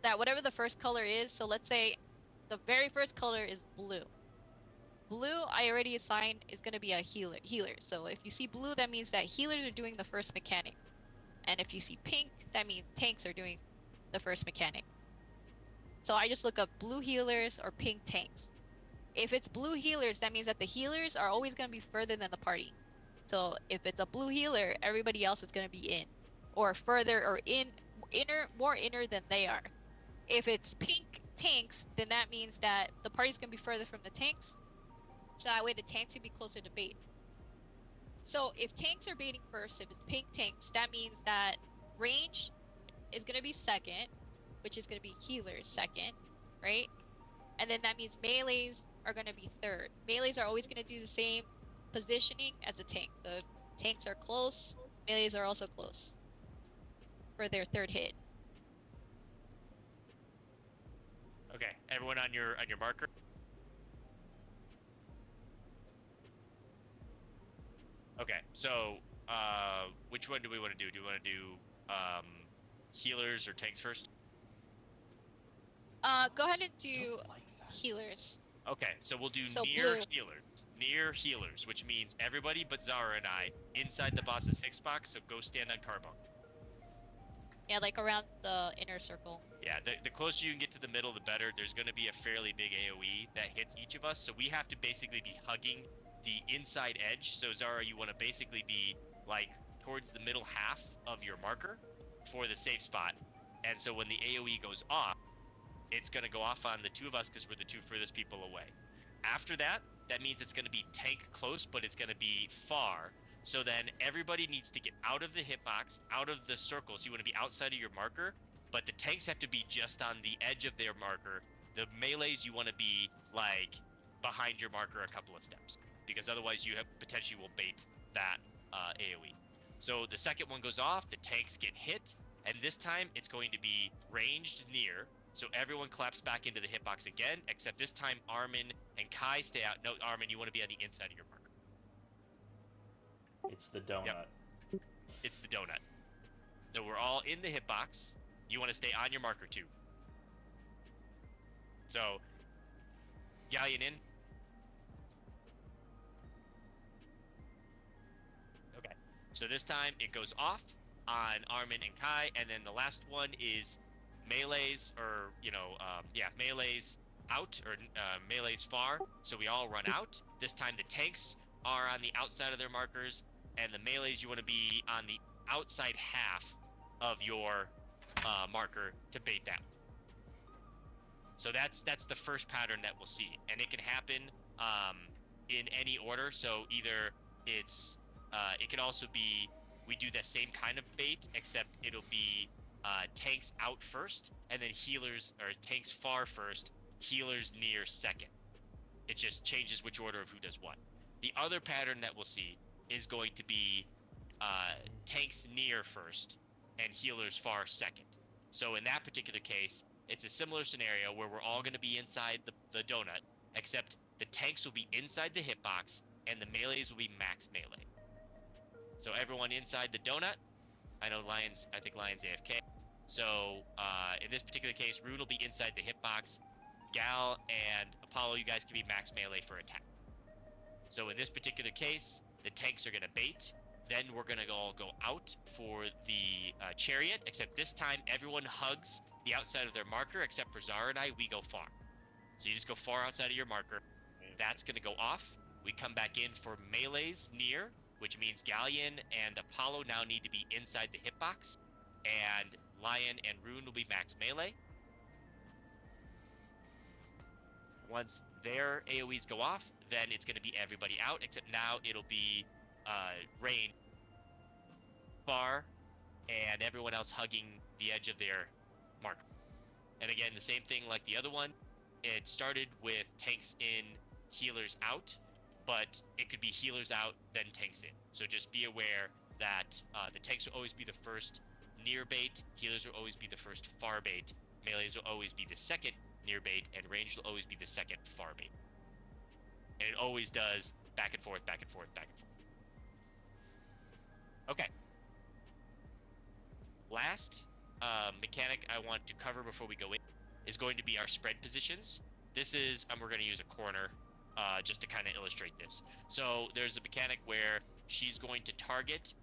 that whatever the first color is, so let's say the very first color is blue. Blue, I already assigned, is gonna be a healer. So if you see blue, that means that healers are doing the first mechanic. And if you see pink, that means tanks are doing the first mechanic. So I just look up blue healers or pink tanks. If it's blue healers, that means that the healers are always going to be further than the party. So if it's a blue healer, everybody else is going to be in, or further, or more inner than they are. If it's pink tanks, then that means that the party's going to be further from the tanks. So that way the tanks can be closer to bait. So if tanks are baiting first, if it's pink tanks, that means that range is going to be second, which is going to be healers second, right? And then that means melees are going to be third. Melees are always going to do the same positioning as a tank. So if tanks are close, melees are also close for their third hit. Okay, everyone on your marker. Okay, so which one do we want to do? Do we want to do healers or tanks first? Go ahead and do healers. Okay, so we'll do So near blue. healers. Near healers, which means everybody but Zara and I inside the boss's fix box, so go stand on Carbone. Yeah, like around the inner circle. Yeah, the closer you can get to the middle, the better. There's going to be a fairly big AoE that hits each of us, so we have to basically be hugging the inside edge. So Zara, you want to basically be like towards the middle half of your marker for the safe spot. And so when the AoE goes off, it's going to go off on the two of us because we're the two furthest people away. After that, that means it's going to be tank close, but it's going to be far. So then everybody needs to get out of the hitbox, out of the circle. So you want to be outside of your marker, but the tanks have to be just on the edge of their marker. The melees, you want to be like behind your marker a couple of steps, because otherwise you have potentially will bait that AoE. So the second one goes off, the tanks get hit, and this time it's going to be ranged near. So everyone claps back into the hitbox again, except this time Armin and Kai stay out. No, Armin, you want to be on the inside of your marker. It's the donut. Yep. It's the donut. So we're all in the hitbox. You want to stay on your marker too. So, Galleon in. Okay. So this time it goes off on Armin and Kai, and then the last one is melees, or melees out, or melees far. So we all run out. This time the tanks are on the outside of their markers, and the melees, you want to be on the outside half of your marker to bait that. So that's the first pattern that we'll see, and it can happen in any order. So either it's it can also be we do that same kind of bait, except it'll be tanks out first, and then healers, or tanks far first, healers near second. It just changes which order of who does what. The other pattern that we'll see is going to be tanks near first and healers far second. So in that particular case, it's a similar scenario where we're all going to be inside the donut, except the tanks will be inside the hitbox and the melees will be max melee. So everyone inside the donut. I think Lion's AFK. So in this particular case, Rune will be inside the hitbox. Gal and Apollo, you guys can be max melee for attack. So in this particular case, the tanks are going to bait. Then we're going to all go out for the chariot, except this time everyone hugs the outside of their marker, except for Zara and I, we go far. So you just go far outside of your marker. That's going to go off. We come back in for melees near, which means Galleon and Apollo now need to be inside the hitbox, and Lion and Rune will be max melee. Once their AoEs go off, then it's going to be everybody out, except now it'll be range, far, and everyone else hugging the edge of their marker. And again, the same thing like the other one. It started with tanks in, healers out, but it could be healers out, then tanks in. So just be aware that the tanks will always be the first near bait, healers will always be the first far bait, melees will always be the second near bait, and range will always be the second far bait. And it always does back and forth, back and forth, back and forth. Okay. Last mechanic I want to cover before we go in is going to be our spread positions. This is, we're going to use a corner just to kind of illustrate this. So there's a mechanic where she's going to target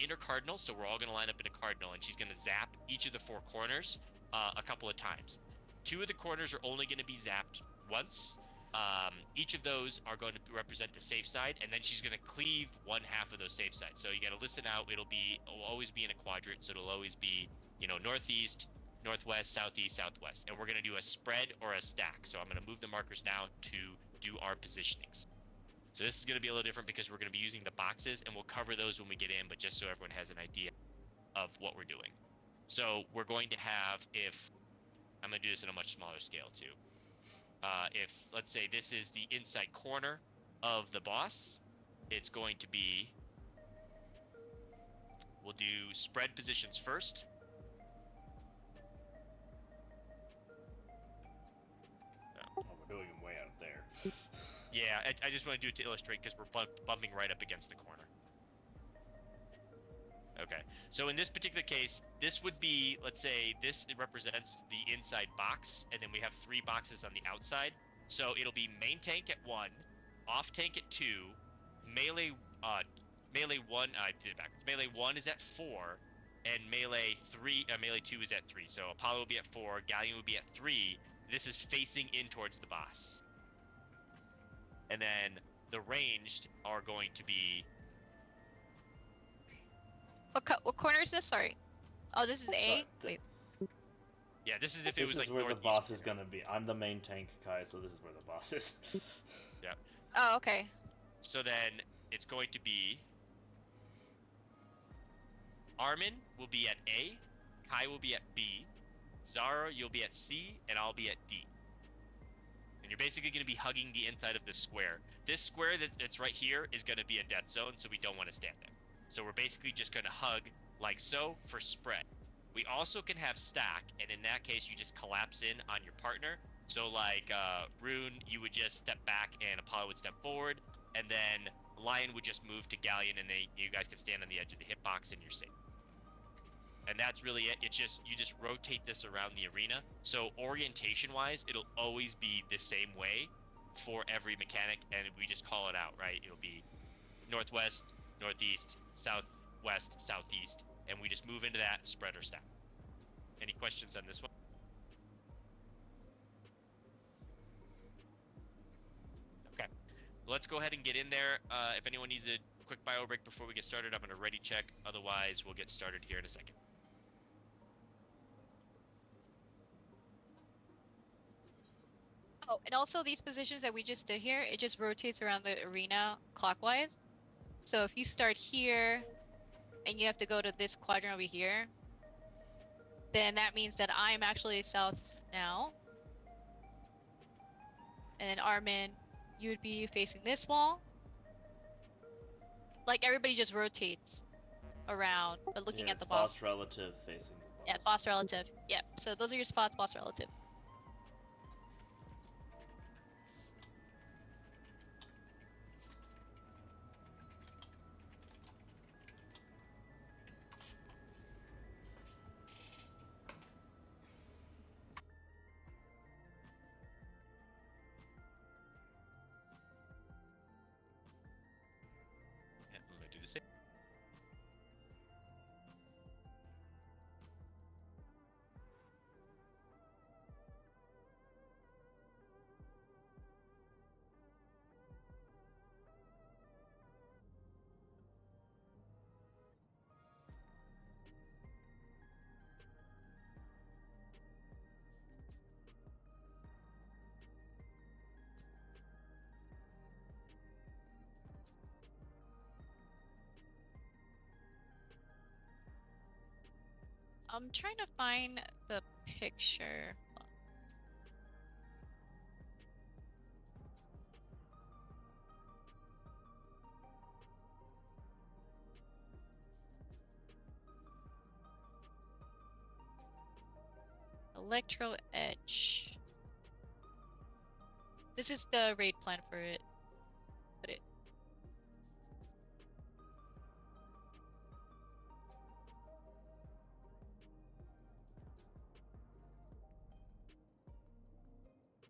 inner cardinal, so we're all going to line up in a cardinal, and she's going to zap each of the 4 corners a couple of times. 2 of the corners are only going to be zapped once. Each of those are going to represent the safe side, and then she's going to cleave one half of those safe sides. So you got to listen out. It'll always be in a quadrant, so it'll always be, northeast, northwest, southeast, southwest. And we're going to do a spread or a stack. So I'm going to move the markers now to do our positionings. So this is going to be a little different because we're going to be using the boxes, and we'll cover those when we get in, but just so everyone has an idea of what we're doing. So we're going to have, I'm going to do this on a much smaller scale too. If, let's say, this is the inside corner of the boss, it's going to be, we'll do spread positions first. Oh, we're doing them way out there. Yeah, I just want to do it to illustrate because we're bumping right up against the corner. Okay, so in this particular case, this would be, let's say, it represents the inside box, and then we have 3 boxes on the outside. So it'll be main tank at 1, off tank at 2, melee 1, I did it backwards. Melee 1 is at 4, and melee 2 is at 3. So Apollo will be at 4, Galleon will be at 3. This is facing in towards the boss. And then the ranged are going to be... What corner is this? Sorry. Oh, this is A? Wait. Yeah, this is if it This was is like where the northeast boss is corner. gonna be. I'm the main tank, Kai, so this is where the boss is. Oh, okay. So then it's going to be Armin will be at A, Kai will be at B, Zara you'll be at C, and I'll be at D. And you're basically going to be hugging the inside of this square. This square that's right here is going to be a death zone, so we don't want to stand there. So we're basically just going to hug like so for spread. We also can have stack, and in that case you just collapse in on your partner. So like Rune, you would just step back and Apollo would step forward, and then Lion would just move to Galleon, and you guys can stand on the edge of the hitbox and you're safe. And that's really it. You just rotate this around the arena. So orientation wise, it'll always be the same way for every mechanic, and we just call it out, right? It'll be northwest, northeast, southwest, southeast, and we just move into that spread or stack. Any questions on this one? Okay, let's go ahead and get in there. If anyone needs a quick bio break before we get started, I'm going to ready check. Otherwise, we'll get started here in a second. Oh, and also these positions that we just did here, it just rotates around the arena clockwise. So if you start here and you have to go to this quadrant over here, then that means that I'm actually south now. And then Armin, you would be facing this wall. Like everybody just rotates around, but looking Yeah, at the it's boss. boss relative facing the boss. Yeah, boss relative. Yep. So those are your spots, boss relative. And I'm going to do the same. I'm trying to find the picture. Electro Edge. This is the raid plan for it. Put it.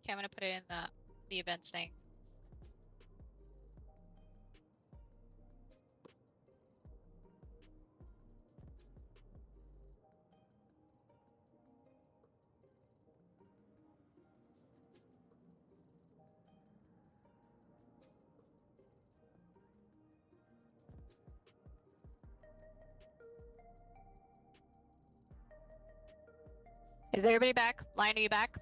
Okay, I'm gonna put it in the events thing. Is everybody back? Lion, are you back?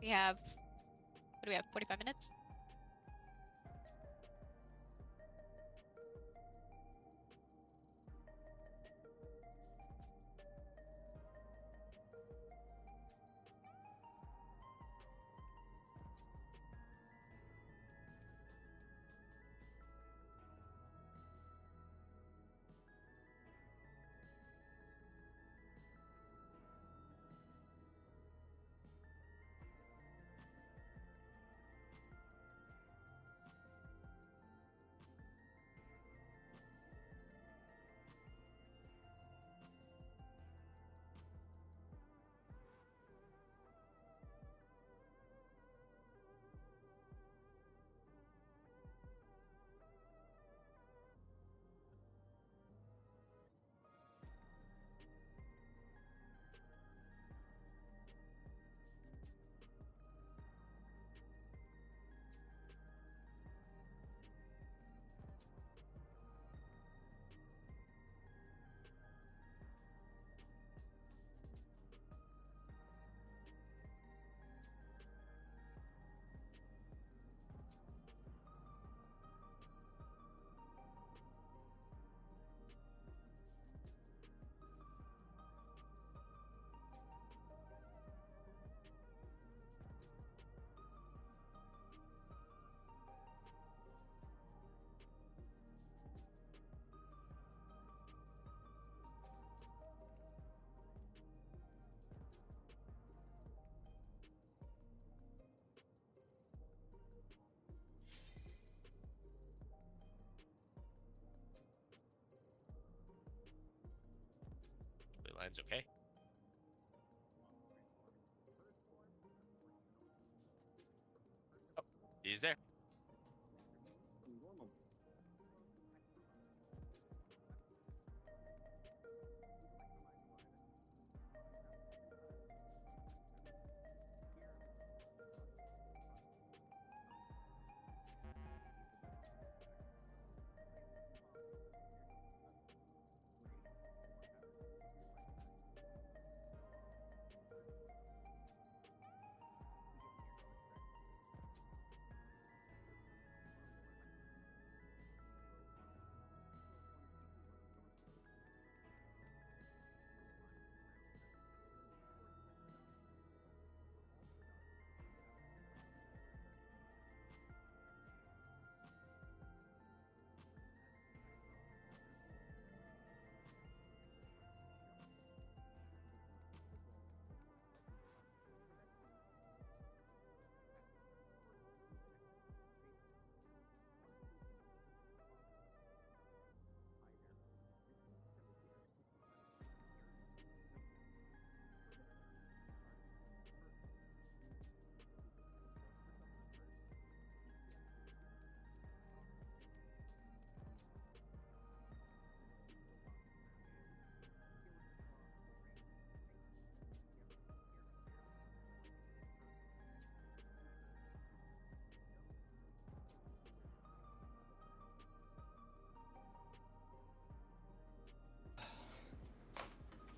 We have, what do we have, 45 minutes? The line's okay. Oh, he's there.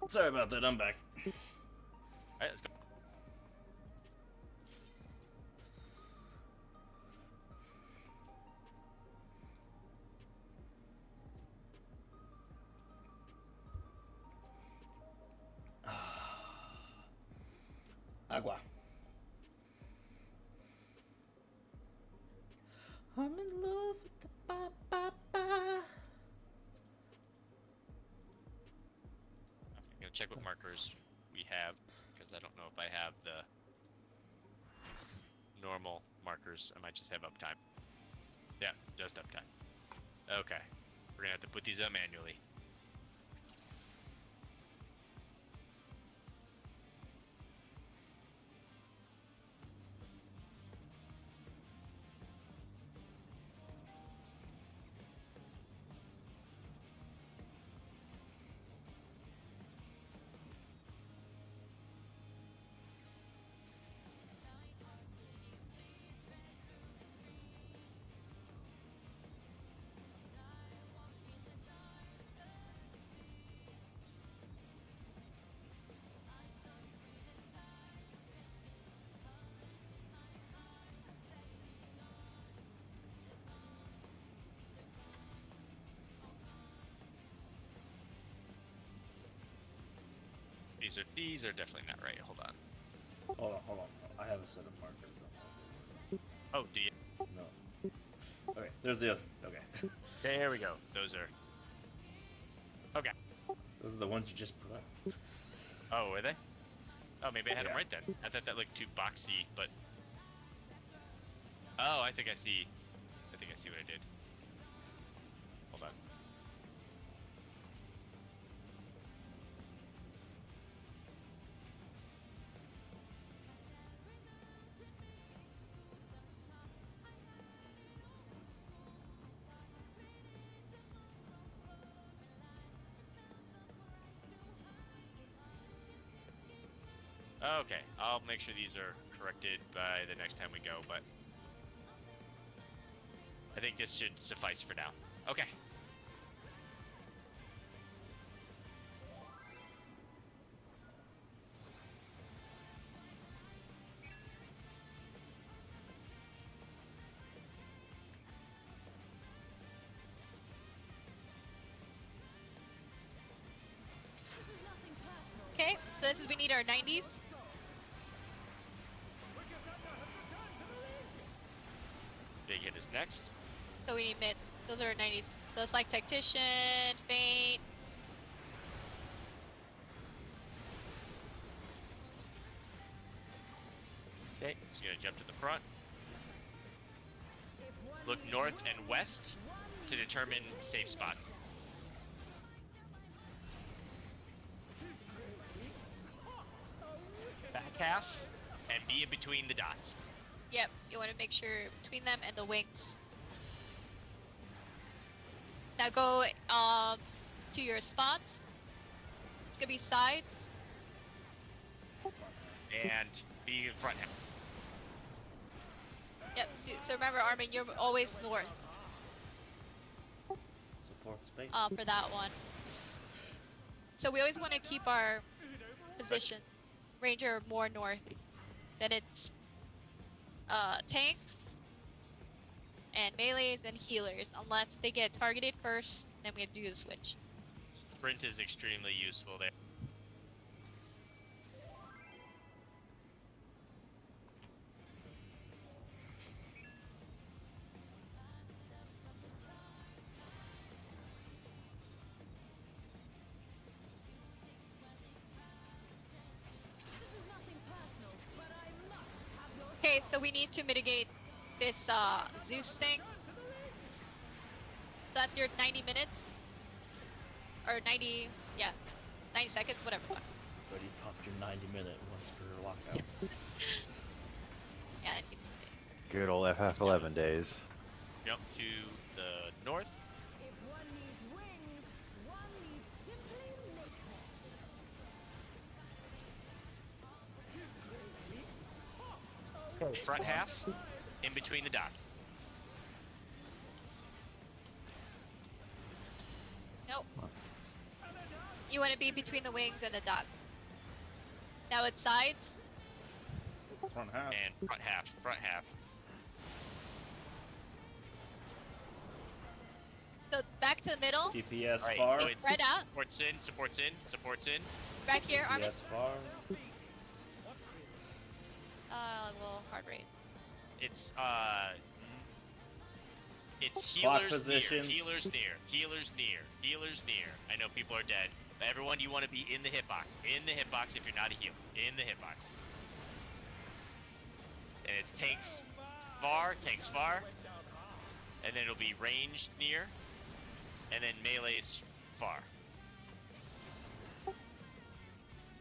Sorry about that, I'm back. Alright, let's go. Agua. I'm in love with the ba-ba-ba. I'm gonna check what markers we have, because I don't know if I have the normal markers. I might just have uptime. Yeah, just uptime. Okay. We're gonna have to put these up manually. These are definitely not right. Hold on. Hold on. I have a set of markers. Oh, do you? No. Okay, there's the other. Okay. There we go. Those are. Okay. Those are the ones you just put up. Oh, were they? Oh, maybe I had them Yeah. right then. I thought that looked too boxy, but. Oh, I think I see. I think I see what I did. Hold on. Okay, I'll make sure these are corrected by the next time we go, but I think this should suffice for now. Okay. Okay, so this is we need our 90s. Big hit is next. So we need mids. Those are our 90s. So it's like tactician, feint. Okay, just gonna jump to the front. Look north and west to determine safe spots. Back half and be in between the dots. Yep, you want to make sure between them and the wings. Now go to your spots. It's gonna be sides. And be in front half. Yep. So remember, Armin, you're always north Support space. for that one. So we always want to keep our positions. Ranger more north. Then it's tanks and melees and healers, unless they get targeted first. Then we have to do the switch. Sprint is extremely useful there. Okay, so we need to mitigate this Zeus thing. That's your 90 minutes. Or 90, yeah, 90 seconds, whatever. Already popped your 90-minute once per lockout. Yeah, it needs to be. Good old FF11 days. Jump to the north. If one needs wings, one needs simply make them. Front half, in between the dots. Nope. You want to be between the wings and the dot. Now it's sides. Front half. And front half, front half. So back to the middle. DPS Alright, far. wait. Spread out. Supports in, supports in, supports in. Back here, Armin. DPS far. Well, heart rate. It's it's Clock healers positions. near, healers near, healers near, healers near. I know people are dead, but everyone, you want to be in the hitbox. In the hitbox if you're not a healer. In the hitbox. And it's tanks far, and then it'll be ranged near, and then melee's far.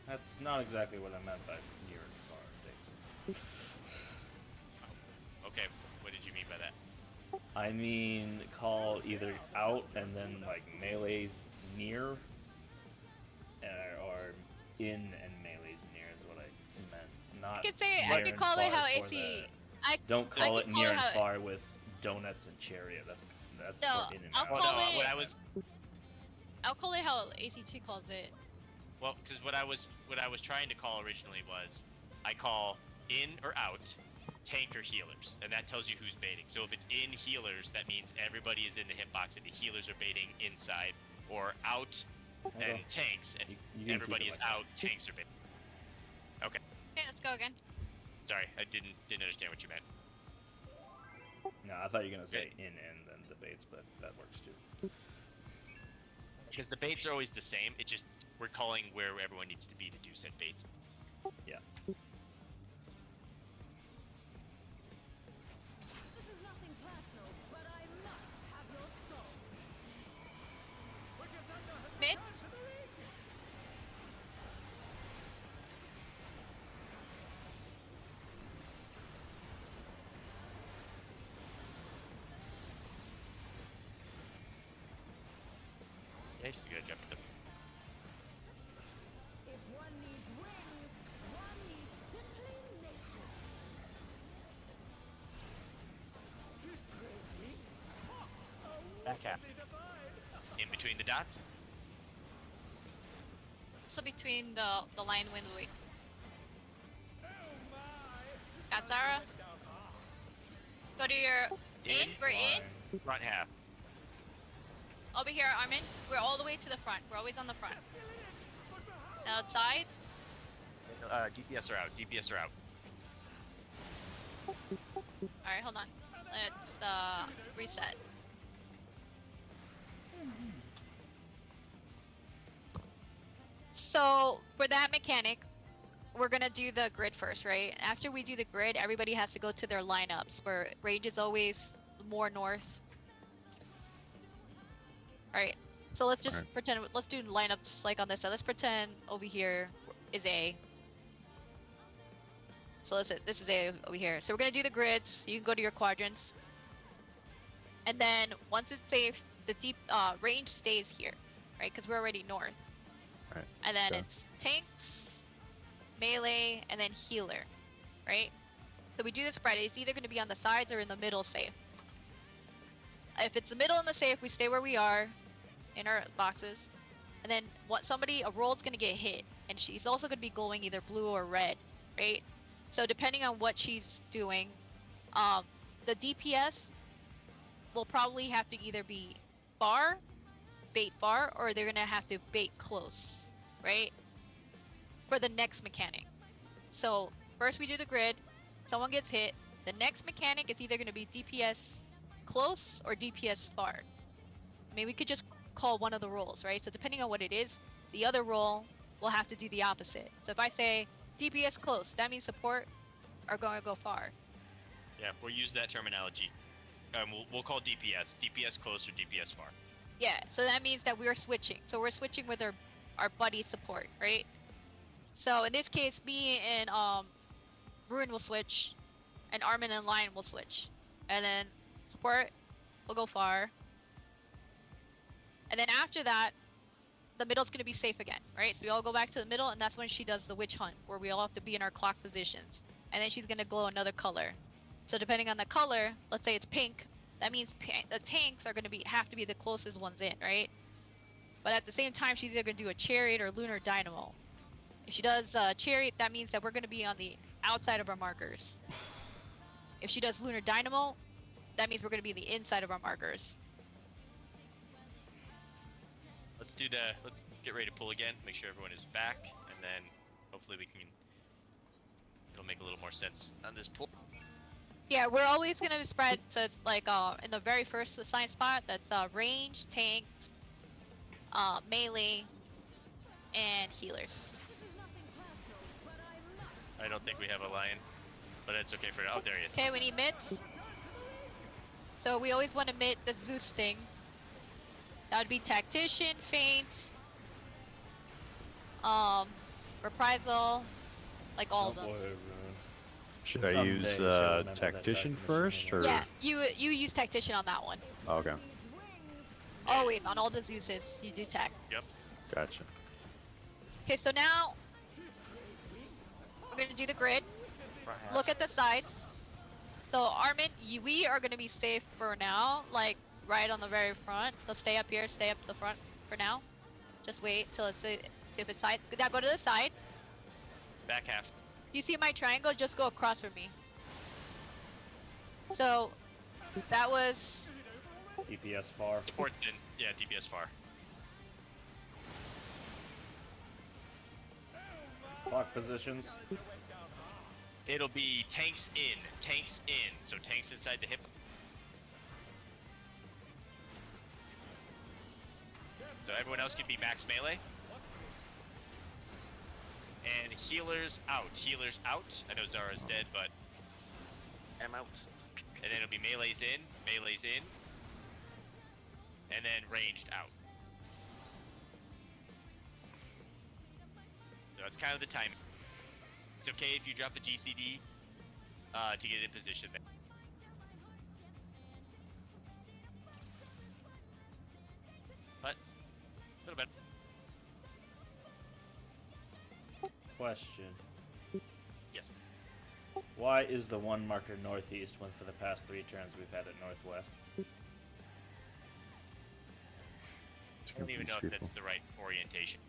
That's not exactly what I meant by near and far, Dixon. Okay, what did you mean by that? I mean, call either out and then like melee's near, or in and melee's near is what I meant. Not I could say near I could and call it far how for AC. the- Don't call could it call near it and how- far with donuts and chariot. That's No, for in and I'll out. Well, call no, it- what I was I'll call it how ACT calls it. well, because what I was trying to call originally was, I call in or out, tank or healers, and that tells you who's baiting. So if it's in healers, that means everybody is in the hitbox and the healers are baiting inside, or out and Okay. tanks, and You can keep everybody it is like that. out, tanks are baiting. Okay, Okay, let's go again. sorry, I didn't understand what you meant. No, I thought you were gonna say in and then the baits, but that works too. Because the baits are always the same. It just we're calling where everyone needs to be to do said baits. Yeah. This is nothing personal, but I must have your soul. Mid. Yeah, you gotta jump to the. If one needs wings, one needs simply nature. She's crazy. Back half. In between the dots. So between the line wind wait. Got Zara. Go to your in. We're in. Fine. Front half. Over here, Armin. We're all the way to the front. We're always on the front. Outside. DPS are out. DPS are out. Alright, hold on. Let's reset. So for that mechanic, we're gonna do the grid first, right? After we do the grid, everybody has to go to their lineups where range is always more north. Alright. So let's just Alright. pretend let's do lineups like on this side. Let's pretend over here is A. So this is A over here. So we're gonna do the grids. You can go to your quadrants. And then once it's safe, the deep range stays here, right? Because we're already north. Right. And then Okay. it's tanks, melee, and then healer, right? So we do this spread. It's either going to be on the sides or in the middle safe. If it's the middle and the safe, we stay where we are in our boxes. And then a roll's going to get hit. And she's also going to be glowing either blue or red, right? So depending on what she's doing, the DPS will probably have to either be far, bait far, or they're gonna have to bait close, right? For the next mechanic. So first we do the grid, someone gets hit. The next mechanic is either gonna be DPS close or DPS far. I mean, we could just call one of the roles, right? So depending on what it is, the other role will have to do the opposite. So if I say DPS close, that means support are going to go far. Yeah, we'll use that terminology. We'll call DPS. DPS close or DPS far. Yeah, so that means that we're switching. So we're switching with our buddy support, right? So in this case, me and Ruin will switch, and Armin and Lion will switch. And then support will go far. And then after that, the middle's gonna be safe again, right? So we all go back to the middle, and that's when she does the witch hunt, where we all have to be in our clock positions. And then she's gonna glow another color. So depending on the color, let's say it's pink, that means the tanks are gonna have to be the closest ones in, right? But at the same time, she's either gonna do a chariot or lunar dynamo. If she does chariot, that means that we're gonna be on the outside of our markers. If she does lunar dynamo, that means we're gonna be the inside of our markers. Let's get ready to pull again. Make sure everyone is back, and then hopefully we can It'll make a little more sense on this pool. Yeah, we're always gonna spread so it's like in the very first assigned spot that's range, tanks, melee, and healers. I don't think we have a lion, but it's okay for now. Oh, there he is. Okay, we need mids. So we always want to mid the Zeus thing. That would be tactician, feint, reprisal, like all of them. Should I Someday use she'll remember that tactician tactician first, or? Yeah, you use tactician on that one. Okay, Always on all the Zeuses, you do tech. gotcha. Okay, so now we're gonna do the grid. Look at the sides. So Armin, we are gonna be safe for now, like right on the very front. So stay up here, stay up the front for now. Just wait till it's see if it's side. Now go to the side. Back half. If you see my triangle, just go across from me. So that was DPS far. Support's in. Yeah, DPS far. Block positions. It'll be tanks in. Tanks in. So tanks inside the hip. So everyone else can be max melee. And healers out. Healers out. I know Zara's dead, but. I'm out. And then it'll be melees in. Melees in. And then ranged out. So that's kind of the timing. It's okay if you drop a GCD to get in position there. But, a little bit. Question. Yes. Why is the one marker northeast when for the past 3 turns we've had it northwest? I don't even know if that's the right orientation.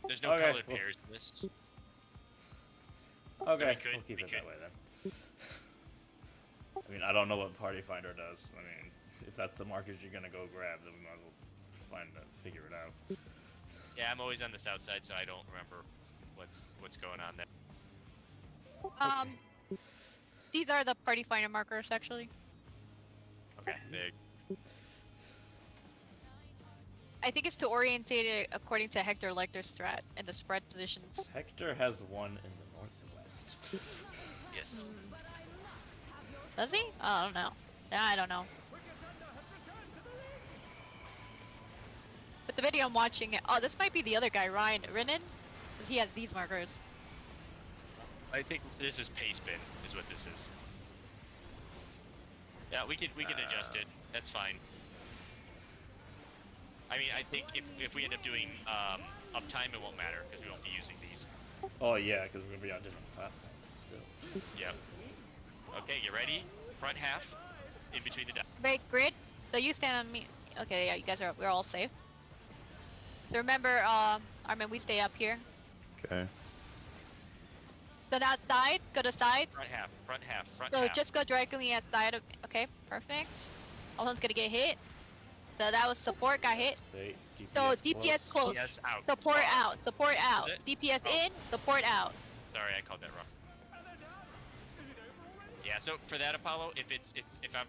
There's no Okay, color well- pairs in this. Okay, we could- we'll keep we it could. that way then. I mean, I don't know what Party Finder does. I mean, if that's the markers you're gonna go grab, then we might as well figure it out. Yeah, I'm always on the south side, so I don't remember what's going on there. These are the party finder markers actually. Okay, big. I think it's to orientate it according to Hector Lecter's strat and the spread positions. Hector has one in the northwest. Yes. Does he? Oh, I don't know. I don't know. But the video I'm watching, oh, this might be the other guy, Ryan Renan, because he has these markers. I think this is pace bin, is what this is. Yeah, we can adjust it. That's fine. I mean, I think if we end up doing uptime, it won't matter because we won't be using these. Oh yeah, because we're gonna be on different platforms still. Yep. Okay, get ready. Front half, in between the dots. Right, grid. So you stand on me. Okay, yeah, you guys we're all safe. So remember, Armin, we stay up here. Okay. So now side, go to sides. Front half, front half, front So half. just go directly at side of. Okay, perfect. Almost gonna get hit. So that was support got hit. Stay So DPS close. DPS out. Support Far. out. Support out. it? DPS Oh. in. Support out. Sorry, I called that wrong. Yeah, so for that Apollo, if if I'm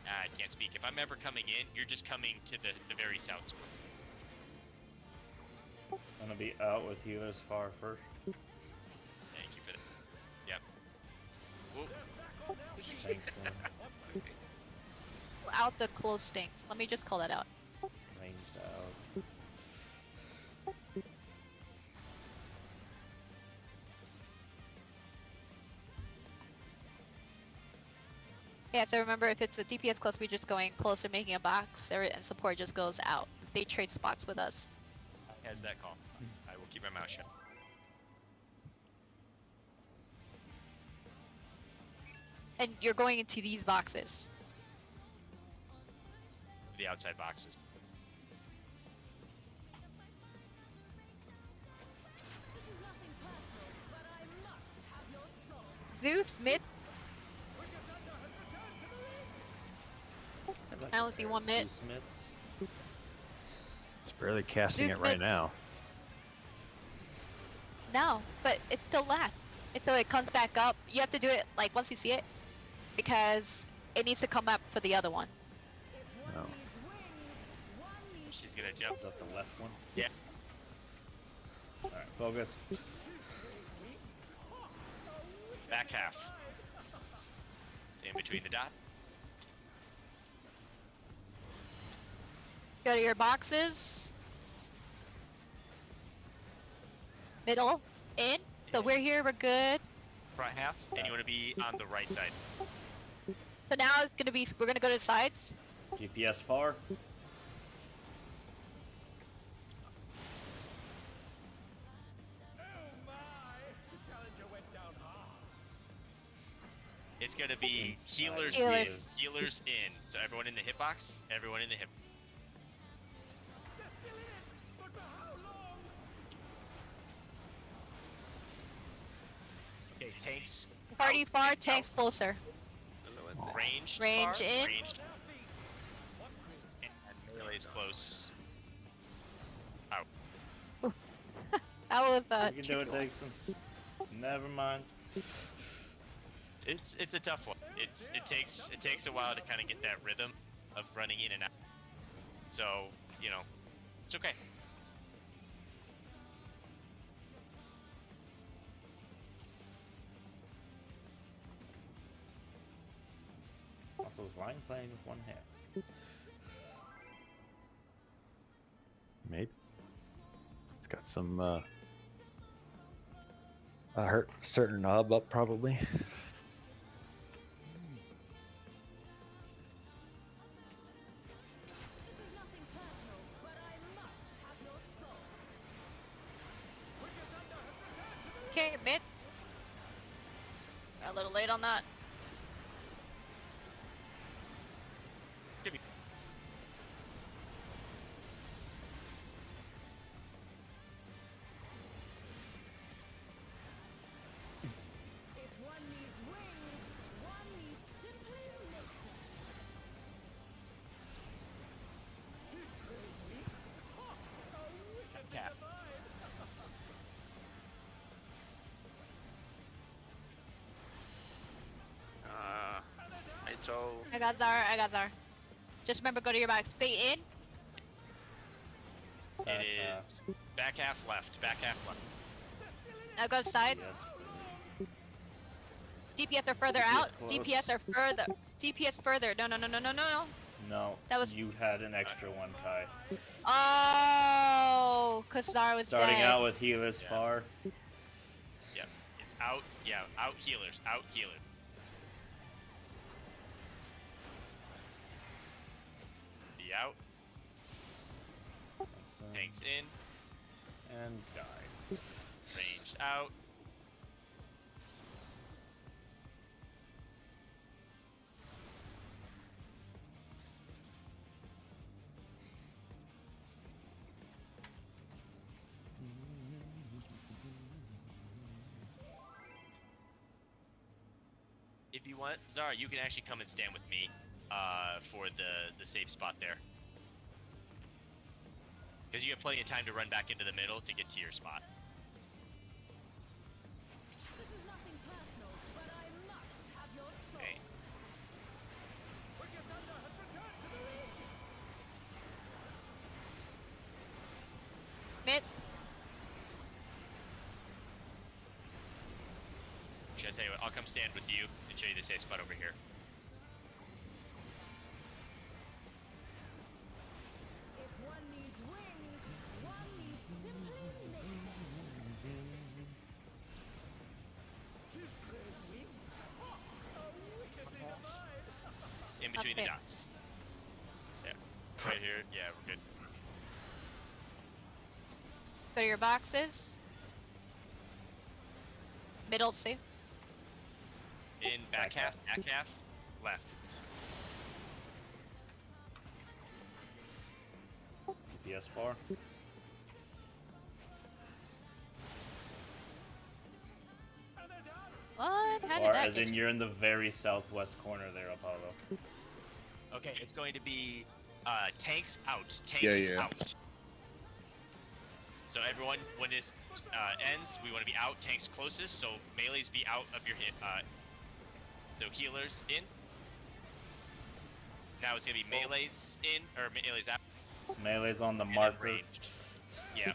I can't speak. If I'm ever coming in, you're just coming to the very south square. Gonna be out with healers far first. Thank you for that. Yep. Whoa. Thanks, man. Out the close stinks. Let me just call that out. Ranged out. Yeah, so remember if it's a DPS close, we're just going closer, making a box, and support just goes out. They trade spots with us. Has that call. I will keep my mouth shut. And you're going into these boxes. The outside boxes. Zeus, mid. I only see one mid. Smiths. It's barely casting Dude, it right mid. now. No, but it's still left. until it comes back up. You have to do it like once you see it, because it needs to come up for the other one. No. She's gonna jump. Is that the left one? Yeah. Alright, focus. Back half. In between the dot. Go to your boxes. Middle. In. So we're here. We're good. Front half. And you want to be on the right side. So now it's gonna be. We're gonna go to the sides. GPS far. It's gonna be Inside. healers, Healers. in, healers in. So everyone in the hitbox, everyone in the hip. Okay, tanks. Party out far. and Tanks out. closer. Ranged. Range far, in. Ranged. And melee's close. Out. That was You can do it, tricky one. Dixon. Never mind. It's a tough one. It takes a while to kind of get that rhythm of running in and out. So you know, it's okay. Also, is Lion playing with one hand? Maybe. It's got some certain knob up probably. This is nothing personal, but I must have your soul. Okay, mid. A little late on that. Give me. If one needs wings, one needs simply make them. Tap. I told. I got Zara. I got Zara. Just remember, go to your box. Bait in. Back It half. is back half left. Back half left. Now go to sides. Yes. DPS are further DPS out. close. DPS are further. DPS further. No, no, no, no, no, no, no. No. That was- You had an extra one, Kai. Oh, cause Zara was Starting dead. out with healers Yeah. far. Yep. It's out. Yeah. Out healers. Out healers. Be out. Tanks in. And die. Ranged out. If you want, Zara, you can actually come and stand with me for the safe spot there. Because you have plenty of time to run back into the middle to get to your spot. This is nothing personal, but I must have your soul. Okay. Mid. Should I tell you what? I'll come stand with you and show you the safe spot over here. If one needs wings, one needs simply make them. In between the Okay. dots. Yeah. Right here. Yeah, we're good. Go to your boxes. Middle safe. In back half, left. DPS far. What? How did Or that as get in you're in the very southwest corner there, Apollo. Okay, it's going to be tanks out. Tanks Yeah, yeah. out. So everyone, when this ends, we want to be out. Tanks closest. So melees be out of your hit. So healers in. Now it's gonna be melees in or melees out. Melee's on the And then marker. ranged. Yeah.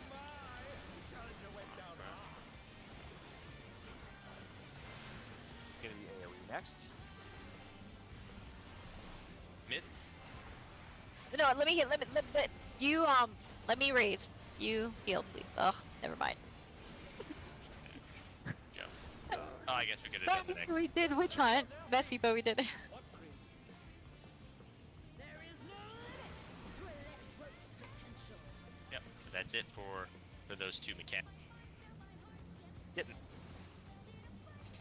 Gonna be AoE next. Mid. No, let me hit. Let you let me raise. You heal, please. Ugh, never mind. Joe. Oh, I guess we could have done the next. We did witch hunt. Messy, but we did it. There is no limit to electric potential. Yep. That's it for those two mechanics. Getting.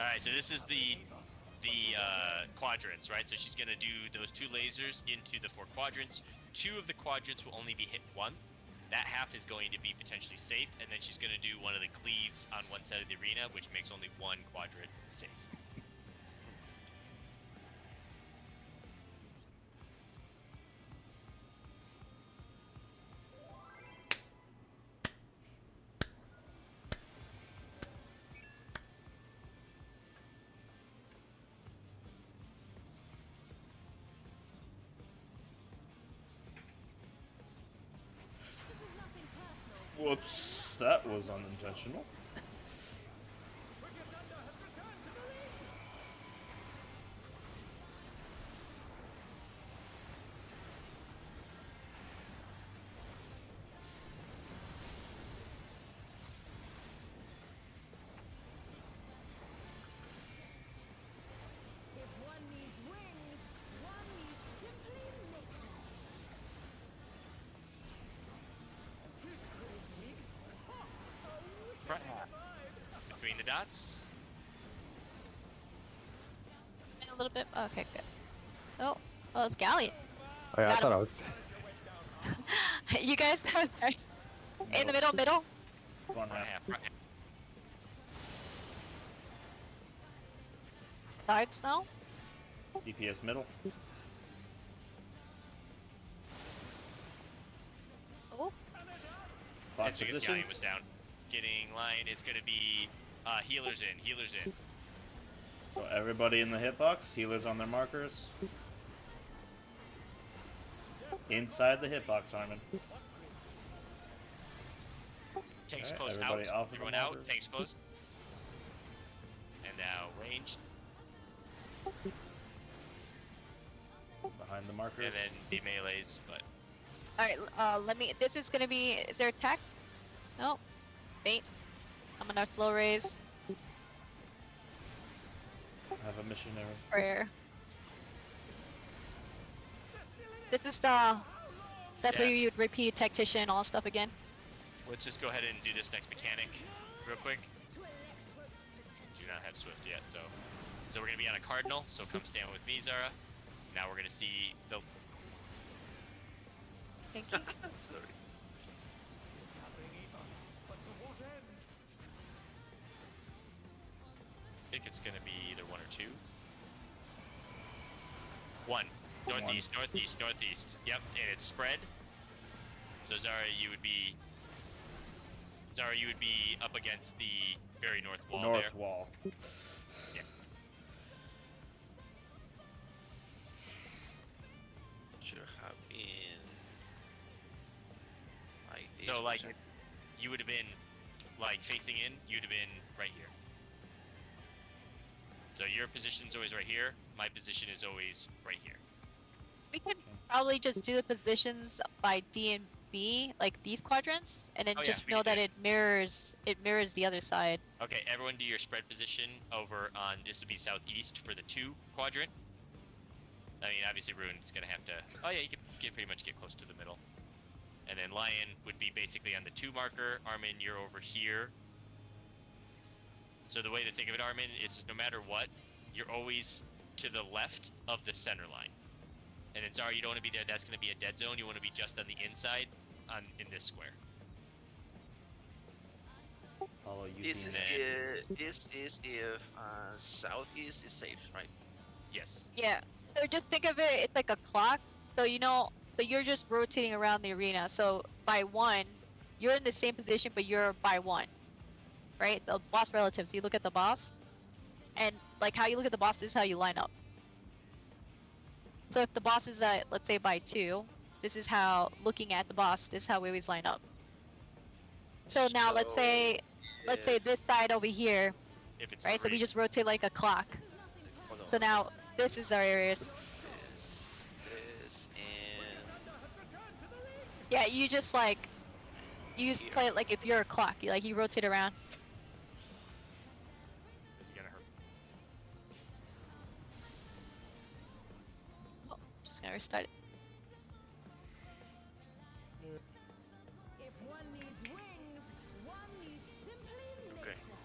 All right. So this is the quadrants, right? So she's gonna do those two lasers into the 4 quadrants. 2 of the quadrants will only be hit once. That half is going to be potentially safe, and then she's going to do one of the cleaves on one side of the arena, which makes only 1 quadrant safe. This is nothing personal. Whoops, that was unintentional. If one needs wings, one needs simply nectar. Front half. Between the dots. A little bit. Okay, good. Oh, it's Galleon. Oh, yeah, I Got thought him. I was. You guys have in the middle. Front Front half. half. Front half. Sides now. DPS middle. Oh, Box As big as Galleon positions. was down. Getting line. It's going to be healers in. Healers in. So everybody in the hitbox, healers on their markers. Inside the hitbox, Simon. Tanks Alright, close everybody out. off of the Everyone out. markers. Tanks close. And now ranged. Behind the markers. And then the melees. But all right. Let me. This is gonna be. Is there attack? No. Bait. I'm gonna slow raise. I have a missionary. Prayer. This is That's where Yeah. you would repeat tactician, all stuff again. let's just go ahead and do this next mechanic real quick. To electric potential. Do not have Swift yet, so we're gonna be on a cardinal. So come stand with me, Zara. Now we're gonna see the. Thank you. Sorry. I think it's gonna be either 1 or 2. 1. Northeast, northeast, northeast. Yep, and it's spread. So Zara, you would be up against the very north wall North there. wall. Yeah. Should have been like this. So like, wasn't it? you would have been like facing in. You'd have been right here. So your position's always right here. My position is always right here. We could probably just do the positions by D and B, like these quadrants, and then Oh, yeah, just we know can do that it mirrors the other side. Okay, everyone do your spread position over on, this would be southeast for the 2 quadrant. I mean, obviously Rune's gonna have to, oh yeah, you can pretty much get close to the middle. And then Lion would be basically on the 2 marker. Armin, you're over here. So the way to think of it, Armin, is no matter what, you're always to the left of the center line. And then Zara, you don't want to be there, that's gonna be a dead zone. You want to be just on the inside in this square. Follow you. This is then- if southeast is safe, right? Yes. Yeah. So just think of it, it's like a clock. So so you're just rotating around the arena. So by 1, you're in the same position, but you're by one, right? The boss relatives. You look at the boss, and like how you look at the boss this is how you line up. So if the boss is at, let's say, by 2, this is how, looking at the boss, this is how we always line up. So now let's say if- this side over here, If it's right? So we 3. just rotate like a clock. Hold on, So hold on. now this is our areas. This, and Yeah, you just like, you just Here. play it like if you're a clock. You rotate around. This is gonna hurt. Oh, just gonna restart it. If one needs wings, one needs simply Okay. make them.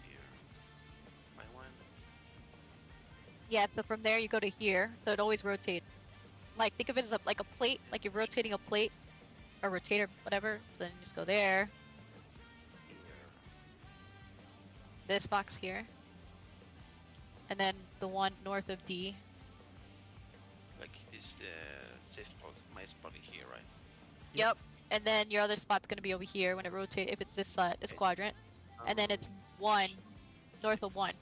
Here. My one. Yeah, so from there you go to here. So it always rotates. Like think of it as like a plate, like you're rotating a plate or rotator, whatever. So then you just go there. Here. This box here. And then the one north of D. Like this safe spot, my spot in here, right? Yep. And then your other spot's gonna be over here when it rotates. If it's this this Okay. quadrant, and then it's 1 north of 1.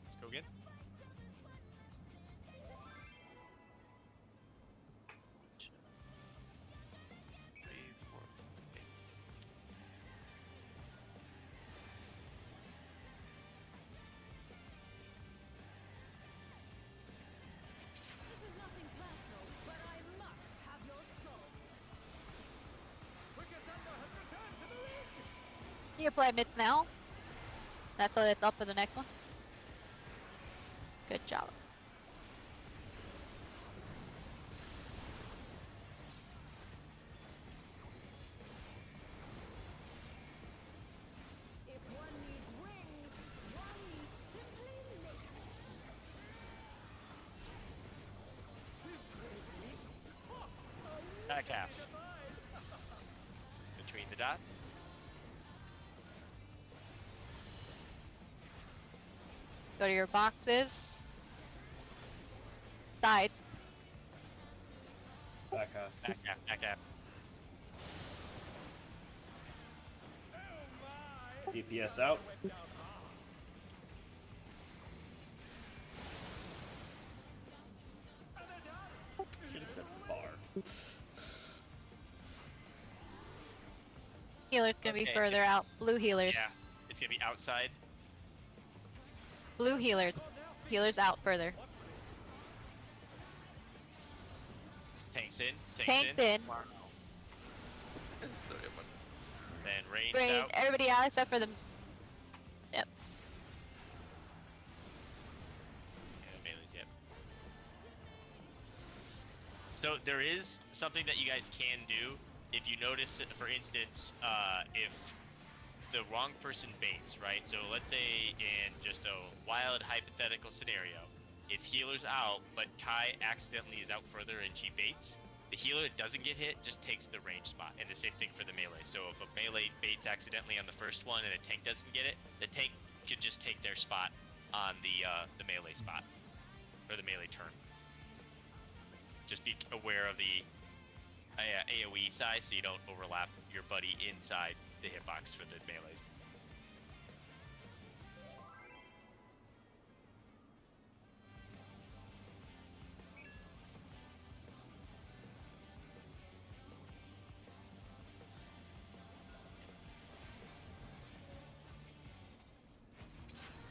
Let's go again. Three, four. Okay. This is nothing personal, but I must have your soul. You can play mids now. That's so it's up for the next one. Good job. If one needs wings, one needs simply make them. Back half. Between the dot. Go to your boxes. Side. Back half. Back half. Back half. DPS out. Should have said far. Healer's gonna be Okay, further out. Blue healers. Yeah. It's gonna be outside. Blue healers. Healers out further. Tanks in. Tanks in. Sorry about Then ranged Rain. out. Everybody out except for the. Yep. Yeah, melee's yep. So there is something that you guys can do. If you notice, for instance, if the wrong person baits, right? So let's say in just a wild hypothetical scenario, it's healers out, but Kai accidentally is out further and she baits. The healer doesn't get hit, just takes the range spot, and the same thing for the melee. So if a melee baits accidentally on the first one and a tank doesn't get it, the tank could just take their spot on the melee spot or the melee turn. Just be aware of the AoE size so you don't overlap your buddy inside the hitbox for the melees.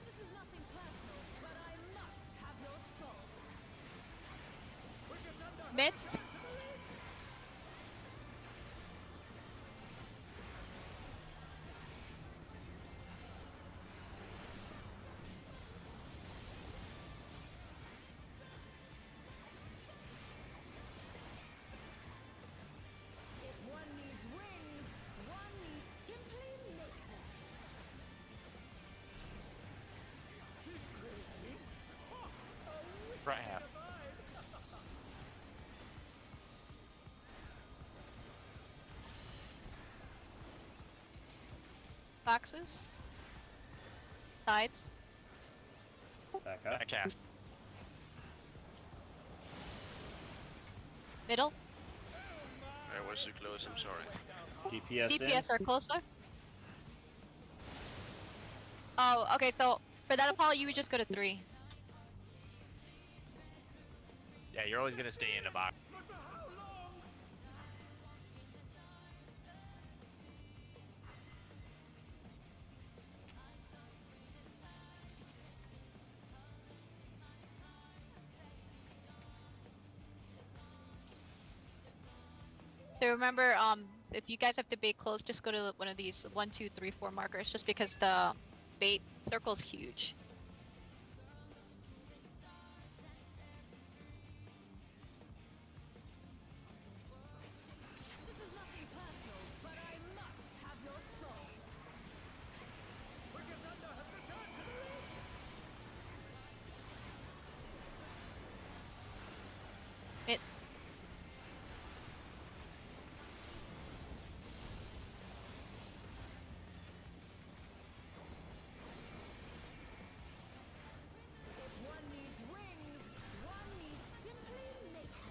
This is nothing personal, but I must have your soul. Mids. If one needs wings, one needs simply make them. Front half. Boxes. Sides. Back up. Back half. Middle. I was too close, I'm sorry. DPS, DPS are closer. Oh, okay. So for that Apollo, you would just go to 3. Yeah, you're always gonna stay in a box. So remember, if you guys have to bait close, just go to one of these 1, 2, 3, 4 markers, just because the bait circle is huge. This is nothing personal, but I must have your soul. Wicked Thunder has returned to the ring! It. If one needs wings, one needs simply make them.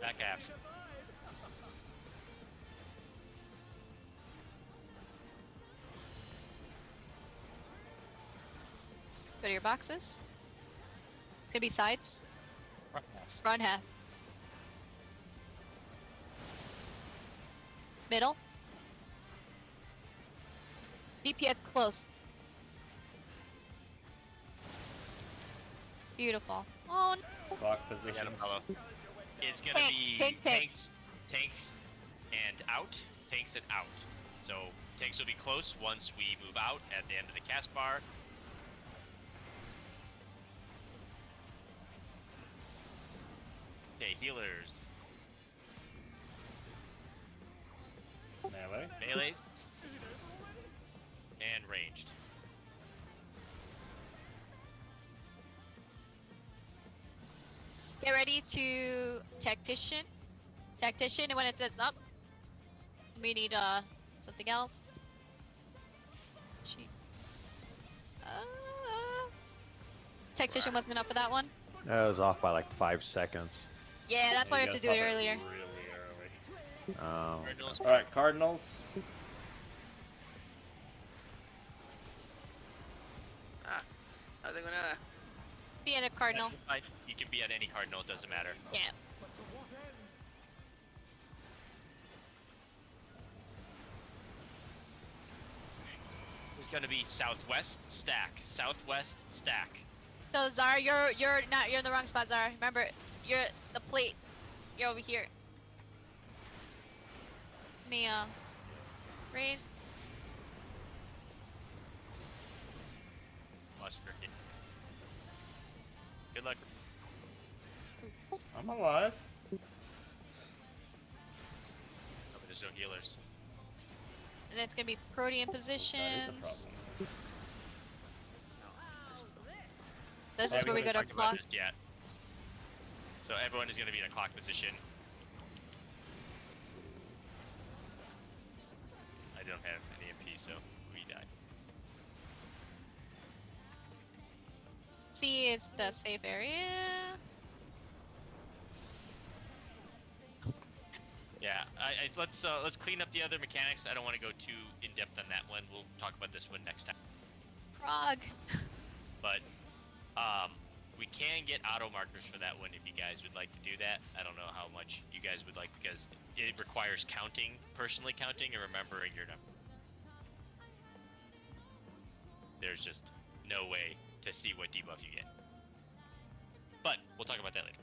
Back half. Go to your boxes. Could be sides. Front half. Front half. Middle. DPS close. Beautiful. Oh, no. Clock We got positions. Apollo. It's gonna Tanks, be tanks. tanks, and out, tanks and out. So tanks will be close once we move out at the end of the cast bar. Okay, healers, Melee. melees, and ranged. Get ready to tactician. Tactician, and when it says up, we need something else. She. Tactician wasn't up for that one. That was off by like 5 seconds. Yeah, that's why we have to do it earlier. Really early. Cardinals. All right, Cardinals. Are they gonna? Be in a cardinal. Fine. You can be at any cardinal, it doesn't matter. Yeah. But to what end? It's gonna be southwest stack. Southwest stack. So Zara, you're not you're in the wrong spot, Zara. Remember, you're the plate. You're over here. Let me raise. Mustard. Good luck. I'm alive. Oh, but there's no healers. And then it's gonna be protean That is a positions. problem. This Yeah, is we where we go haven't to talked about clock. this yet. So everyone is gonna be in a clock position. I don't have an EMP, so we die. C is the safe area. Yeah, let's clean up the other mechanics. I don't want to go too in depth on that one. We'll talk about this one next time. Prague. But we can get auto markers for that one if you guys would like to do that. I don't know how much you guys would like because it requires counting, personally counting, and remembering your number. There's just no way to see what debuff you get. But we'll talk about that later.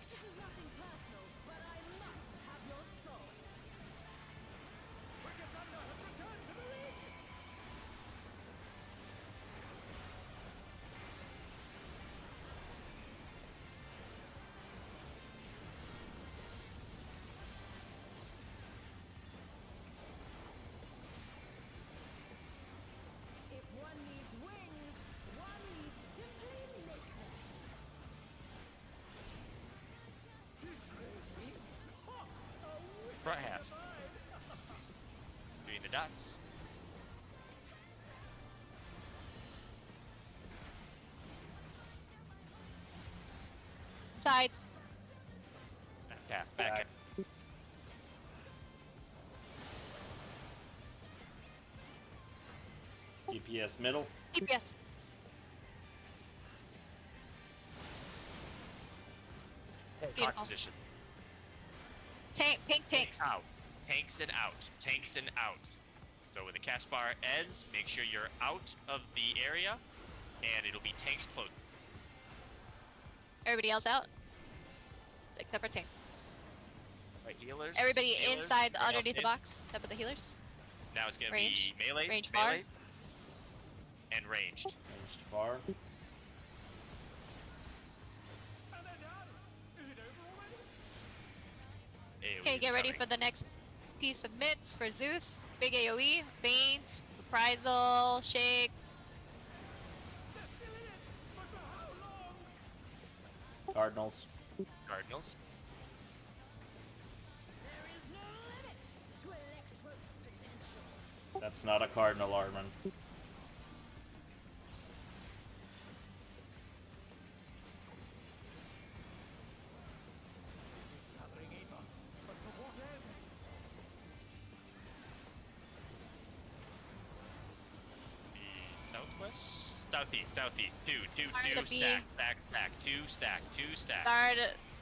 This is nothing personal, but I must have your soul. Wicked Thunder has returned to the ring! Polka dots. Sides. Back half, back half. DPS middle. DPS. Clock Beautiful. position. Pink tanks. Out. Tanks and out. Tanks and out. So when the cast bar ends, make sure you're out of the area, and it'll be tanks close. Everybody else out? Except for tank. Right, healers. Everybody healers, inside, everyone else underneath the in. box, except for the healers. Now it's gonna Range. be melees, Range far. melees, and ranged. Ranged far. Okay, get ready for the next piece of mitts for Zeus. Big AoE, Faint, Reprisal, Shake. Cardinals. Cardinals. There is no limit to Electro's potential. That's not a cardinal, Armin. The southwest. Southeast, southeast. Two, Fire the B. stack, two stack. Start,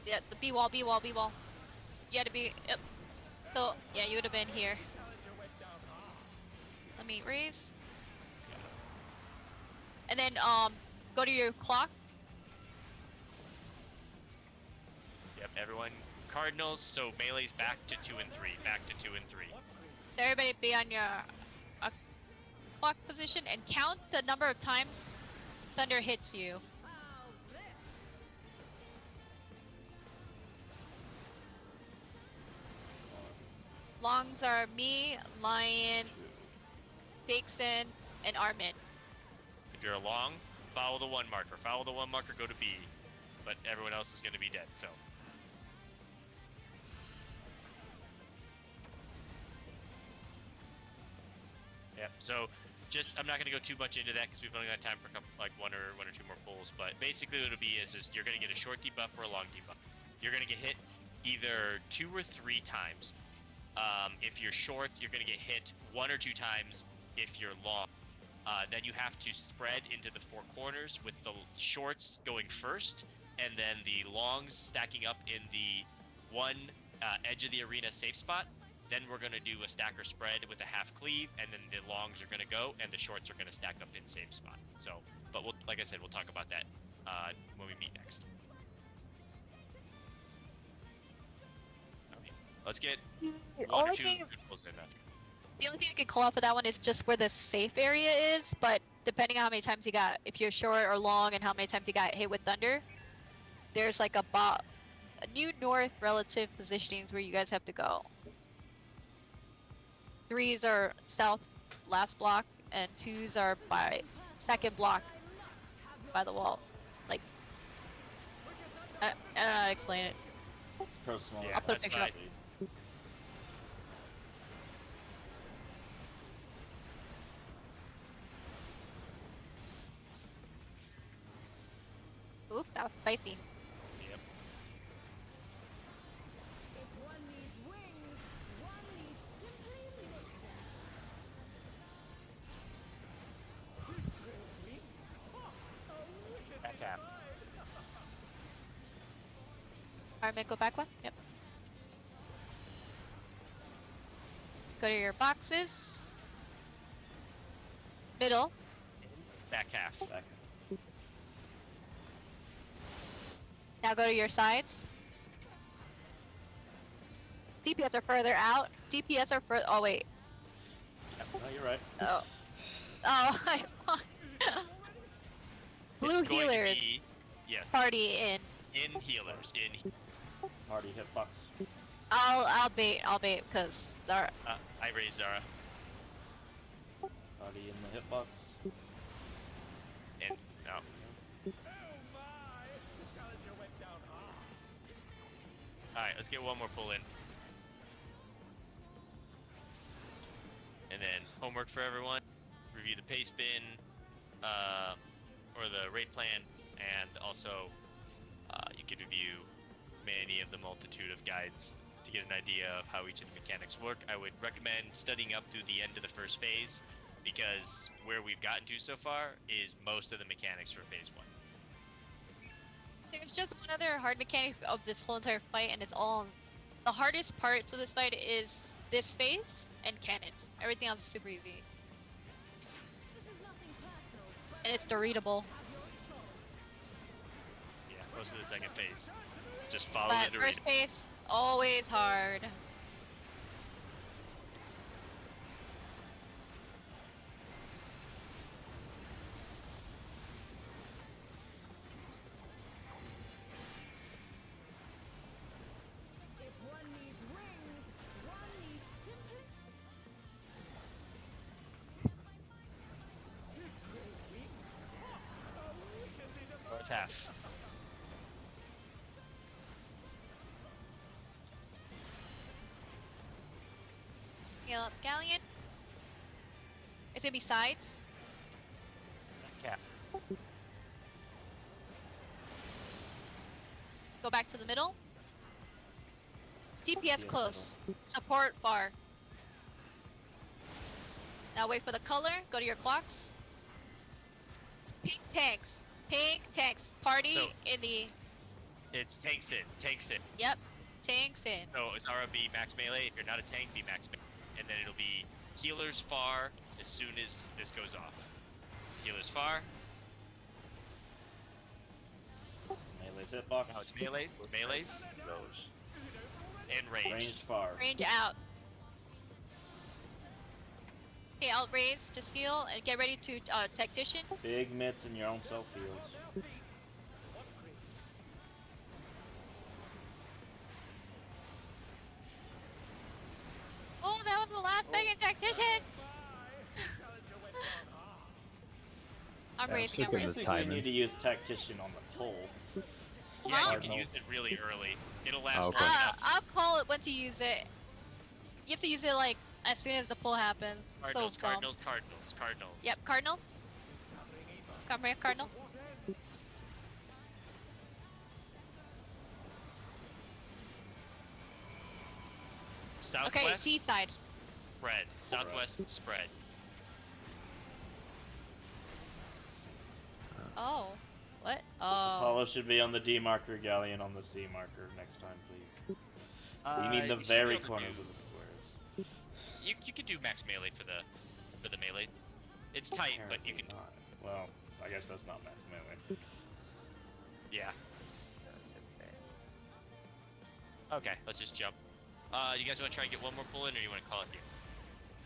yeah, the B wall, B wall, B wall. You had to be, yep. So, yeah, you would have been here. Let me raise. And then, go to your clock. Yep, everyone. Cardinals, so melee's back to 2 and 3. Back to 2 and 3. So everybody be on your clock position and count the number of times thunder hits you. How's this? Longs are me, Lion, Dixon, and Armin. If you're along, follow the 1 marker. Follow the 1 marker, go to B. But everyone else is going to be dead, so. Yep, so just, I'm not going to go too much into that because we've only got time for a couple, like one or two more pulls. But basically what it'll be is you're going to get a short debuff or a long debuff. You're going to get hit either 2 or 3 times. If you're short, you're going to get hit 1 or 2 times if you're long. Then you have to spread into the 4 corners with the shorts going first, and then the longs stacking up in the one edge of the arena safe spot. Then we're going to do a stacker spread with a half cleave, and then the longs are going to go, and the shorts are going to stack up in same spot. So, but we'll, like I said, we'll talk about that when we meet next. Okay, let's get The one or only two thing, good pulls in after. the only thing I could call out for that one is just where the safe area is, but depending on how many times you got, if you're short or long and how many times you got hit with thunder, there's like a new north relative positionings where you guys have to go. 3s are south last block, and 2s are by second block by the wall. Like, I don't know how to explain it. Personal. Yeah, I'll put a that's picture fine. up. Oop, that was spicy. Yep. If one needs wings, one needs simply make them. Back half. Armin, go back one. Yep. Go to your boxes. Middle. Back half. Back. Now go to your sides. DPS are further out. DPS are further. Oh wait. No, you're right. Oh. Oh, I thought. Blue It's going to healers. be- yes. Party in. In healers. In. Party hitbox. I'll bait because Zara. I raised Zara. Party in the hitbox. In. No. Alright, let's get one more pull in. And homework for everyone. Review the pace bin, or the rate plan, and also you can review many of the multitude of guides to get an idea of how each of the mechanics work. I would recommend studying up through the end of the first phase, because where we've gotten to so far is most of the mechanics for phase 1. There's just one other hard mechanic of this whole entire fight, and it's all the hardest part to this fight is this phase and cannons. Everything else is super easy, This is nothing personal, but and it's readable. Yeah, most of the second phase. Just follow But the first Dorito. phase always hard. if one needs wings, one needs simply. Or it's half. Heal up Galleon. It's gonna be sides. Cap. Go back to the middle. DPS DPS close. Support far. Now wait for the color. Go to your clocks. Pink tanks. Pink tanks. Party So- in the. It's tanks in. Tanks in. Yep. Tanks in. So it's RB max melee. If you're not a tank, be max melee. And then it'll be healers far as soon as this goes off. It's healers far. Melee's hitbox. Now it's melees. It's melees. Close. And ranged. Ranged far. Range out. Okay, I'll raise, just heal, and get ready to tactician. Big mitts in your own self heals. Oh, that was the last second tactician! I'm Yeah, raising, I'm sick of raising. the Basically, you timing. need to use tactician on the pole. Yeah, you can Cardinals. use it really early. It'll last Oh, okay. long enough. I'll call it when to use it. You have to use it like as soon as the pull happens. Cardinals, so dumb. Cardinals, Cardinals, Cardinals. Yep, Cardinals. Come here, Cardinal. Southwest, Okay, T side. spread. Southwest, spread. Oh, what? Oh, Apollo should be on the D marker, Galleon on the C marker next time, please. You mean the you should be very able to corners do- of the squares. You can do max melee for the melee. It's tight, but you can. Apparently not. Well, I guess that's not max melee. Yeah. Okay, let's just jump. You guys want to try and get one more pull in, or you want to call it here?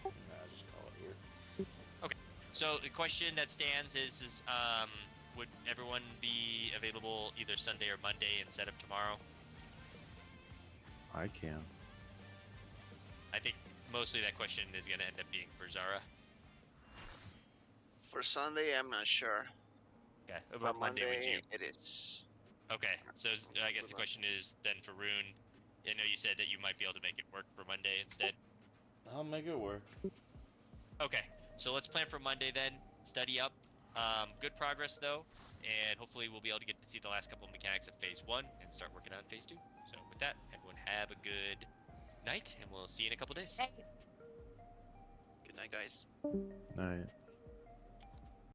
Nah, just call it here. So the question that stands is would everyone be available either Sunday or Monday and set up tomorrow? I can. I think mostly that question is going to end up being for Zara. For Sunday, I'm not sure. Okay, For about Monday, would you? it is. Okay, so I guess the question is then for Rune. I know you said that you might be able to make it work for Monday instead. I'll make it work. Okay, so let's plan for Monday then. Study up. Good progress though, and hopefully we'll be able to get to see the last couple of mechanics of Phase 1 and start working on Phase 2. So with that, everyone have a good night, and we'll see you in a couple days. hey. Good night, guys. Night.